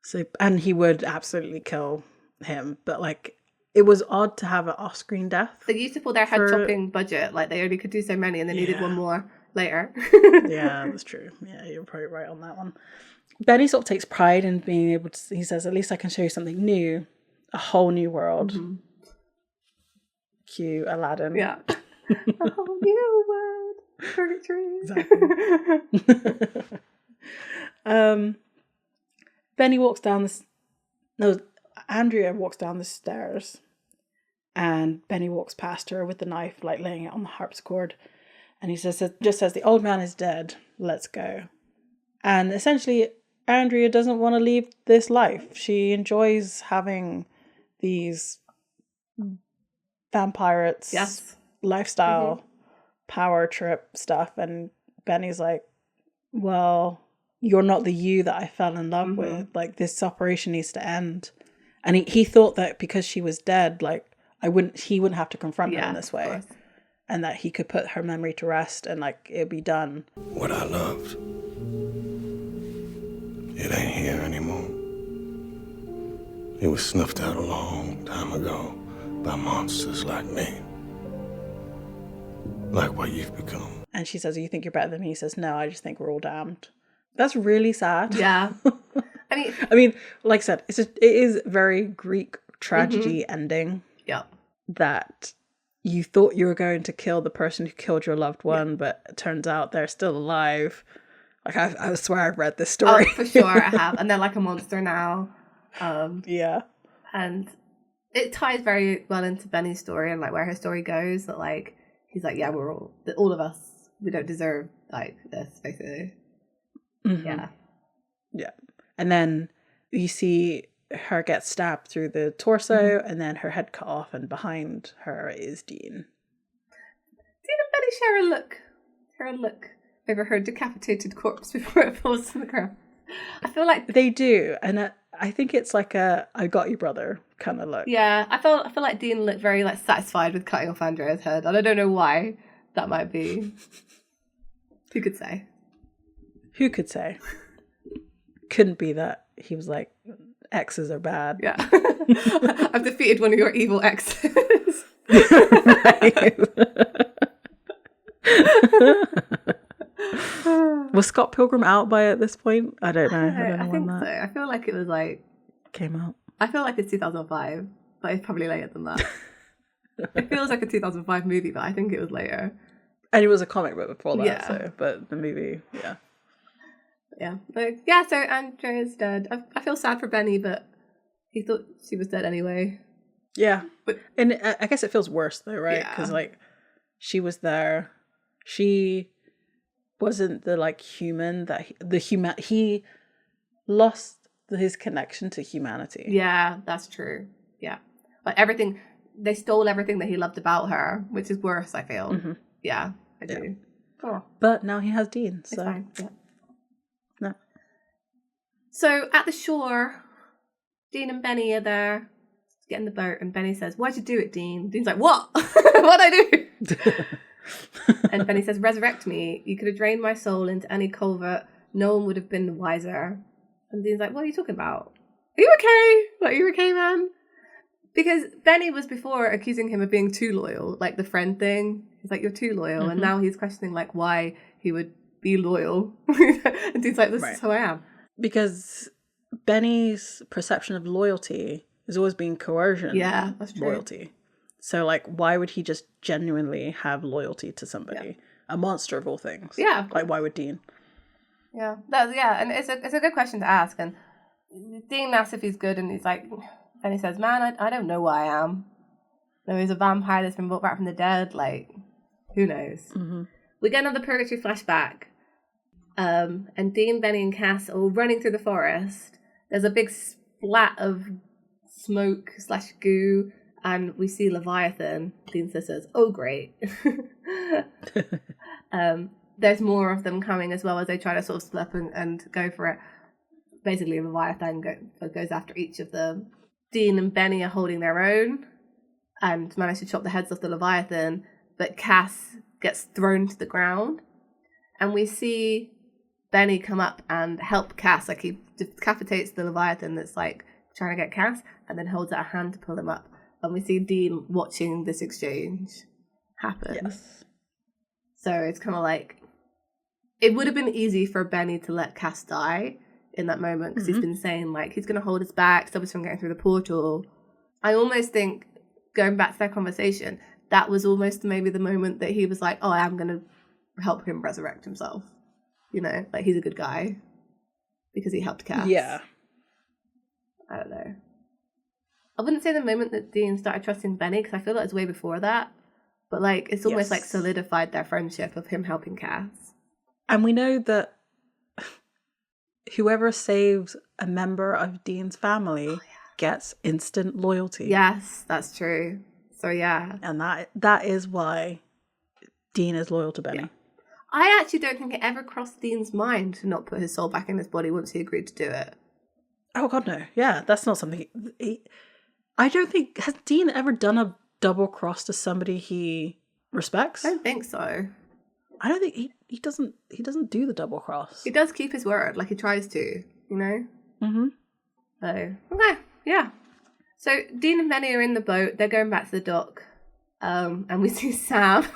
So, and he would absolutely kill him, but like it was odd to have an off-screen death. They used to pull their head chopping budget, like they only could do so many, and they needed one more later. Yeah, that's true. Yeah, you're probably right on that one. Benny sort of takes pride in being able to. He says, "At least I can show you something new, a whole new world." Mm-hmm. Cue Aladdin. Yeah. A whole new world. Purgatory. Exactly. Benny walks down Andrea walks down the stairs, and Benny walks past her with the knife, like laying it on the harpsichord, and he says, the old man is dead, let's go. And essentially, Andrea doesn't want to leave this life. She enjoys having these vampirates lifestyle power trip stuff, and Benny's like, well, you're not the you that I fell in love with. Like, this separation needs to end. And he thought that because she was dead, like he wouldn't have to confront her in this way, and that he could put her memory to rest and like it'd be done. What I loved, it ain't here anymore. It was snuffed out a long time ago by monsters like me. Like what you've become. And she says, you think you're better than me? He says, no, I just think we're all damned. That's really sad. Yeah. I mean, like I said, it is very Greek tragedy ending. Yeah. That you thought you were going to kill the person who killed your loved one, but it turns out they're still alive. Like, I swear I've read this story. Oh, for sure I have. And they're like a monster now. Yeah. And it ties very well into Benny's story and like where her story goes. That like, he's like, yeah, we're all of us, we don't deserve like this, basically. Mm-hmm. Yeah. Yeah. And then you see her get stabbed through the torso, and then her head cut off, and behind her is Dean. Dean and Benny share a look over her decapitated corpse before it falls to the ground. I feel like they do, and I think it's like a "I got you, brother" kind of look. Yeah, I feel like Dean looked very like satisfied with cutting off Andrea's head, and I don't know why that might be. Who could say? Who could say? Couldn't be that he was like, exes are bad. Yeah. I've defeated one of your evil exes. Was Scott Pilgrim out by at this point? I don't know. I think so. I feel like it was like... Came out. I feel like it's 2005, but it's probably later than that. It feels like a 2005 movie, but I think it was later. And it was a comic book before that, so, but the movie, yeah. Yeah. So Andrea's dead. I feel sad for Benny, but he thought she was dead anyway. Yeah. And I guess it feels worse though, right? Because like, she was there. She wasn't the like human that he lost his connection to humanity. Yeah, that's true. Yeah. Like everything, they stole everything that he loved about her, which is worse, I feel. Mm-hmm. Yeah, I do. Oh. But now he has Dean, so. It's fine. Yeah. No. So at the shore, Dean and Benny are there, get in the boat, and Benny says, "Why'd you do it, Dean?" Dean's like, "What? What'd I do?" And Benny says, "Resurrect me. You could have drained my soul into any culvert. No one would have been the wiser." And Dean's like, "What are you talking about? Are you okay? Like, are you okay, man?" Because Benny was before accusing him of being too loyal, like the friend thing. He's like, "You're too loyal." Mm-hmm. And now he's questioning like why he would be loyal. And Dean's like, "This is who I am." Because Benny's perception of loyalty has always been coercion. Yeah, that's true. Loyalty. So like, why would he just genuinely have loyalty to somebody? Yeah. A monster of all things. Yeah. Like, why would Dean? Yeah, and it's a good question to ask. And Dean asks if he's good, and he's like, and he says, "Man, I don't know who I am. No, he's a vampire that's been brought back from the dead. Like, who knows?" Mm-hmm. We get another Purgatory flashback. And Dean, Benny, and Cass are all running through the forest. There's a big splat of smoke / goo, and we see Leviathan. Dean says, "Oh, great." There's more of them coming as well as they try to sort of split up and go for it. Basically, Leviathan goes after each of them. Dean and Benny are holding their own and manage to chop the heads off the Leviathan, but Cass gets thrown to the ground. And we see Benny come up and help Cass. Like, he decapitates the Leviathan that's, like, trying to get Cass, and then holds out a hand to pull him up. And we see Dean watching this exchange happen. Yes. So it's kind of like, it would have been easy for Benny to let Cass die in that moment, because he's been saying, like, he's going to hold us back, stop us from getting through the portal. I almost think, going back to that conversation, that was almost maybe the moment that he was like, oh, I am going to help him resurrect himself. You know, like, he's a good guy because he helped Cass. Yeah. I don't know. I wouldn't say the moment that Dean started trusting Benny, because I feel like it's way before that. But, like, it's almost like solidified their friendship of him helping Cass. And we know that whoever saves a member of Dean's family gets instant loyalty. Yes, that's true. So, yeah. And that is why Dean is loyal to Benny. Yeah. I actually don't think it ever crossed Dean's mind to not put his soul back in his body once he agreed to do it. Oh, God, no. Yeah, that's not something... I don't think... Has Dean ever done a double cross to somebody he respects? I don't think so. I don't think... He doesn't do the double cross. He does keep his word, like he tries to, you know? Mm-hmm. So, okay, yeah. So, Dean and Benny are in the boat. They're going back to the dock. And we see Sam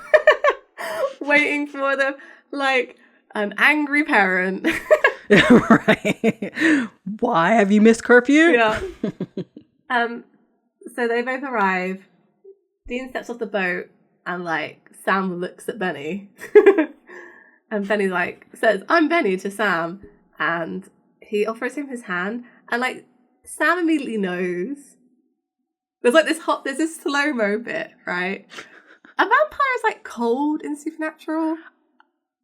waiting for them, like an angry parent. Right. Why have you missed curfew? Yeah. So they both arrive. Dean steps off the boat and, like, Sam looks at Benny. And Benny, like, says, I'm Benny, to Sam. And he offers him his hand. And, like, Sam immediately knows. There's this slow-mo bit, right? A vampire is, like, cold in Supernatural.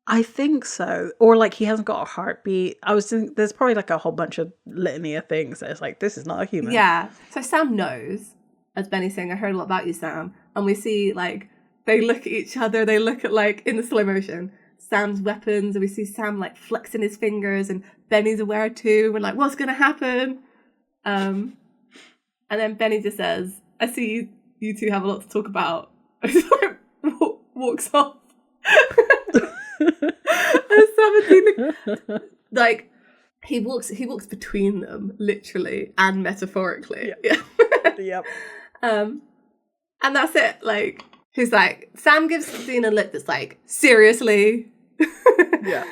I think so. Or, like, he hasn't got a heartbeat. I was thinking, there's probably, like, a whole bunch of litany of things that it's like, this is not a human. Yeah. So Sam knows, as Benny's saying, I heard a lot about you, Sam. And we see, like, they look at each other. They look at, like, in the slow motion, Sam's weapons. And we see Sam, like, flexing his fingers. And Benny's aware, too. We're like, what's going to happen? And then Benny just says, I see you two have a lot to talk about. And just, like, walks off. And 17, like, he walks between them, literally and metaphorically. Yep. Yep. And that's it. Like, he's like, Sam gives Dean a look that's like, seriously? Yeah.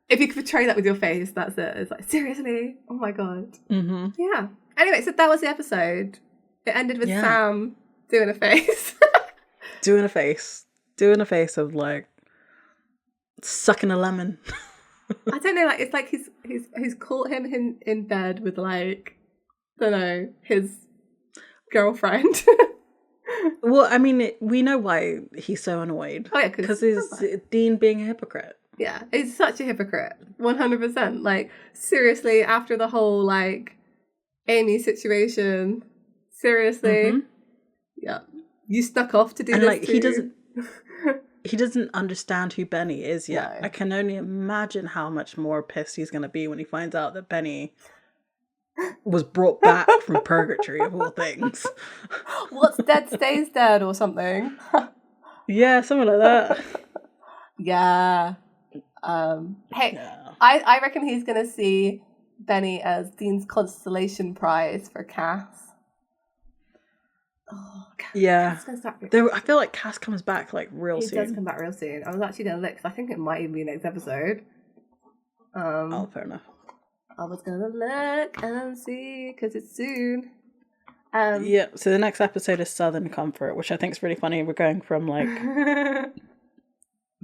If you could portray that with your face, that's it. It's like, seriously? Oh my God. Mm-hmm. Yeah. Anyway, so that was the episode. It ended with Sam doing a face. Doing a face of, like, sucking a lemon. I don't know, like, it's like he's caught him in bed with, like, I don't know, his girlfriend. Well, I mean, we know why he's so annoyed. Oh yeah, because it's Dean being a hypocrite. Yeah, he's such a hypocrite. 100%. Like, seriously, after the whole, like, Amy situation, seriously. Mm-hmm. Yeah. You stuck off to do and this like too. he doesn't understand who Benny is yet. No. I can only imagine how much more pissed he's going to be when he finds out that Benny was brought back from purgatory, of all things. What's dead stays dead or something. Yeah, something like that. Yeah. Hey, Yeah. I reckon he's going to see Benny as Dean's consolation prize for Cass. Oh, Cass, Yeah. Cass gonna start I feel like Cass comes back, like, real soon. He does come back real soon. I was actually going to look, because I think it might even be next episode. Oh, fair enough. I was going to look and see, because it's soon. Yeah, so the next episode is Southern Comfort, which I think is really funny. We're going from, like,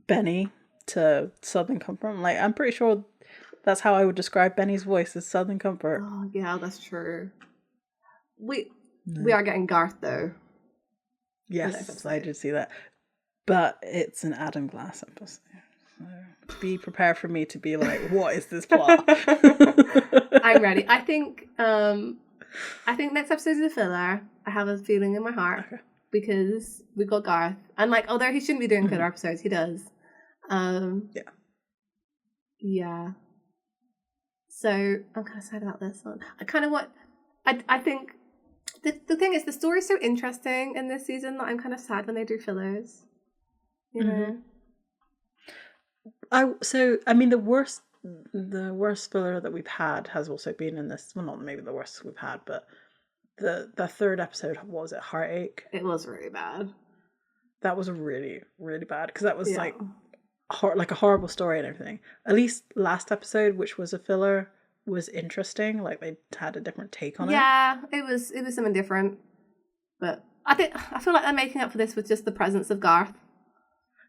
Benny to Southern Comfort. Like, I'm pretty sure that's how I would describe Benny's voice, as Southern Comfort. Oh, yeah, that's true. We are getting Garth, though. Yes, I did see that. But it's an Adam Glass episode. So be prepared for me to be like, what is this plot? I'm ready. I think next episode is a filler. I have a feeling in my heart. Okay. Because we've got Garth. And, like, although he shouldn't be doing filler episodes, he does. Yeah. Yeah. So I'm kind of sad about this one. I think the thing is, the story's so interesting in this season that I'm kind of sad when they do fillers. You know? the worst filler that we've had has also been in this. Well, not maybe the worst we've had, but the third episode, was it Heartache? It was really bad. That was really, really bad because that was like a horrible story and everything. At least last episode, which was a filler, was interesting. Like they had a different take on it. Yeah, it was something different. But I feel like they're making up for this with just the presence of Garth.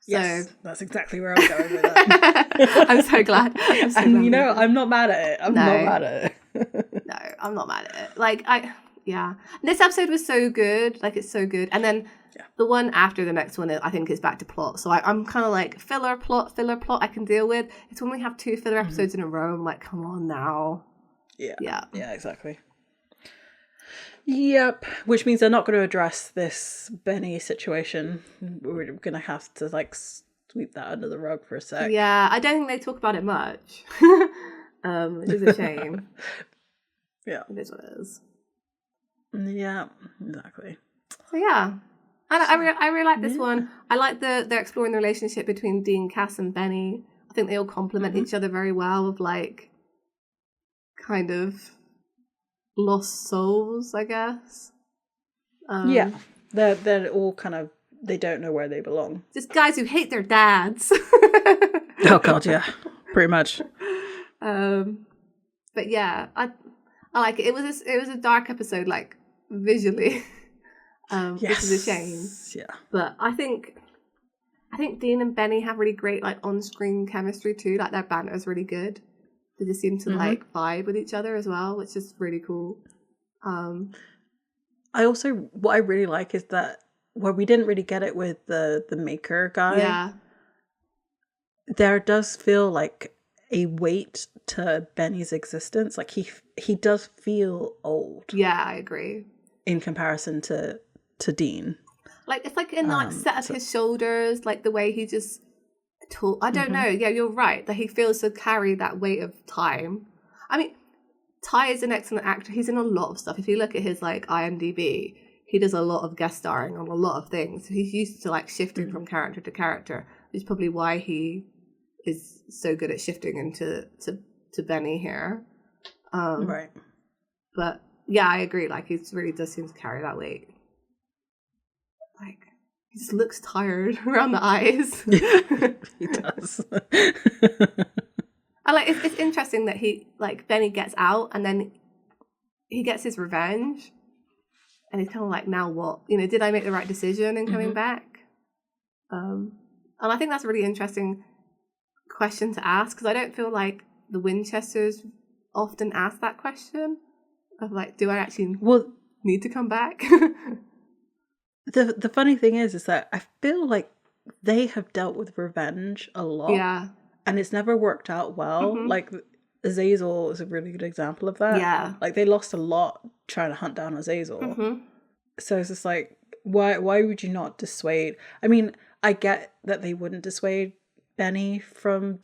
So. Yes, that's exactly where I was going with that. I'm so glad. I'm not mad at it. I'm not mad at it. No, I'm not mad at it. Like this episode was so good. Like it's so good. And then the one after the next one, I think is back to plot. So I'm kind of like filler plot. I can deal with. It's when we have 2 filler episodes in a row. I'm like, come on now. Yeah, exactly. Yep, which means they're not going to address this Benny situation. We're going to have to like sweep that under the rug for a sec. Yeah, I don't think they talk about it much, which is a shame. Yeah, it is what it is. Yeah, exactly. So yeah, I really like this one. I like they're exploring the relationship between Dean, Cass, and Benny. I think they all complement each other very well. Of like, kind of. Lost souls, I guess. They're all kind of, they don't know where they belong. Just guys who hate their dads. Oh god, yeah, pretty much. But yeah, I like it. It was a dark episode, like visually, which is a shame. Yeah, but I think Dean and Benny have really great like on-screen chemistry too. Like their banter is really good. They just seem to like vibe with each other as well, which is really cool. What I really like is that where we didn't really get it with the maker guy. Yeah. There does feel like a weight to Benny's existence. Like he does feel old. Yeah, I agree. In comparison to Dean. Like it's like in like set of his shoulders, like the way he just I don't know. Yeah, you're right. That he feels to carry that weight of time. I mean, Ty is an excellent actor. He's in a lot of stuff. If you look at his like IMDb, he does a lot of guest starring on a lot of things. He's used to like shifting from character to character, which is probably why he is so good at shifting into to Benny here. Right. But yeah, I agree. Like he really does seem to carry that weight. Like. He just looks tired around the eyes. He does. I like it's interesting that he like Benny gets out and then he gets his revenge, and he's kind of like, now what? You know, did I make the right decision in coming back? And I think that's a really interesting question to ask because I don't feel like the Winchesters often ask that question of like, do I actually need to come back? The funny thing is that I feel like they have dealt with revenge a lot. Yeah. And it's never worked out well. Like Azazel is a really good example of that. Yeah. Like they lost a lot trying to hunt down Azazel. So it's just like, why would you not dissuade? I mean, I get that they wouldn't dissuade Benny from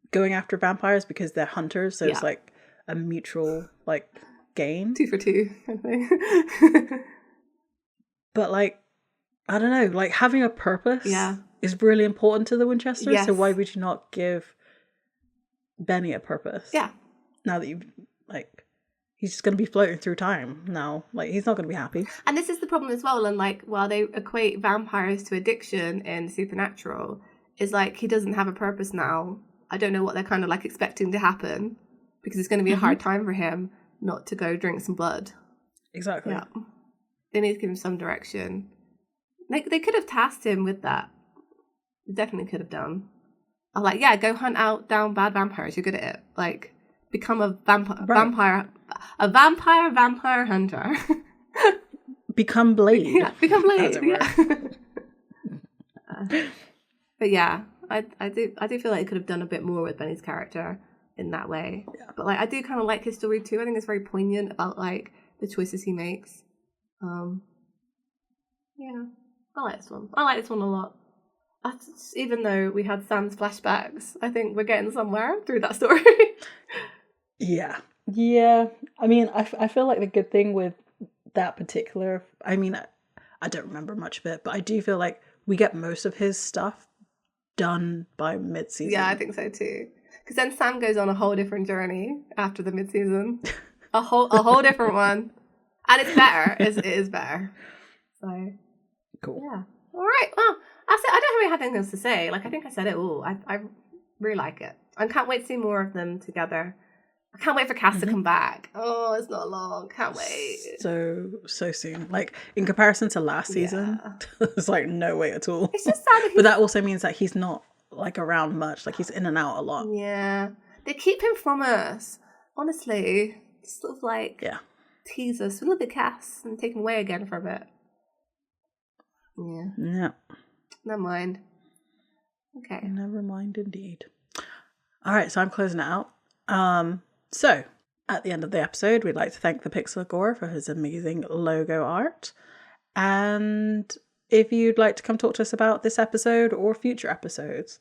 going after vampires because they're hunters. So it's like a mutual like gain. 2 for 2 kind of thing. But like, I don't know, like having a purpose is really important to the Winchesters. Yes. So why would you not give Benny a purpose? Yeah. Now that you've like, he's just going to be floating through time now. Like he's not going to be happy. And this is the problem as well. And like, while they equate vampires to addiction in Supernatural, is like he doesn't have a purpose now. I don't know what they're kind of like expecting to happen because it's going to be a hard time for him not to go drink some blood. Exactly. Yeah. They need to give him some direction. Like they could have tasked him with that. They definitely could have done. I'm like, yeah, go hunt down bad vampires. You're good at it. Like, become a vampire hunter. Become Blade. Yeah, become Blade. Yeah. But yeah, I do feel like it could have done a bit more with Benny's character in that way. Yeah. But like, I do kind of like his story too. I think it's very poignant about like the choices he makes. Yeah, I like this one. I like this one a lot. Even though we had Sam's flashbacks, I think we're getting somewhere through that story. Yeah. I mean, I feel like the good thing with that particular, I mean, I don't remember much of it, but I do feel like we get most of his stuff done by mid-season. Yeah, I think so too. Because then Sam goes on a whole different journey after the mid-season. a whole different one. And it's better. It is better. So, cool. Yeah. All right. Well, that's it. I don't really have anything else to say. Like, I think I said it all. I really like it. I can't wait to see more of them together. I can't wait for Cass to come back. Oh, it's not long. Can't wait. So soon. Like, in comparison to last season, there's like no wait at all. It's just sad that but that also means that he's not like around much. Like, he's in and out a lot. Yeah. They keep him from us. Honestly. Just sort of like tease us. A little bit Cass and take him away again for a bit. Yeah. Yeah. Never mind. Okay. Never mind indeed. All right, so I'm closing it out. So at the end of the episode, we'd like to thank the Pixel Gore for his amazing logo art. And if you'd like to come talk to us about this episode or future episodes,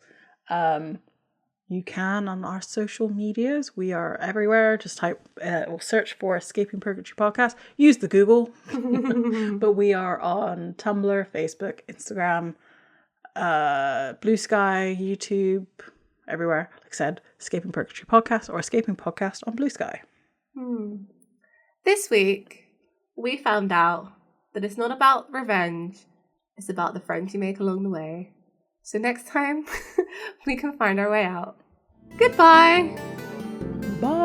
you can on our social medias. We are everywhere. Just type or search for Escaping Purgatory Podcast. Use the Google. But we are on Tumblr, Facebook, Instagram, Bluesky, YouTube, everywhere. Like I said, Escaping Purgatory Podcast or Escaping Podcast on Bluesky. This week, we found out that it's not about revenge. It's about the friends you make along the way. So next time, we can find our way out. Goodbye. Bye.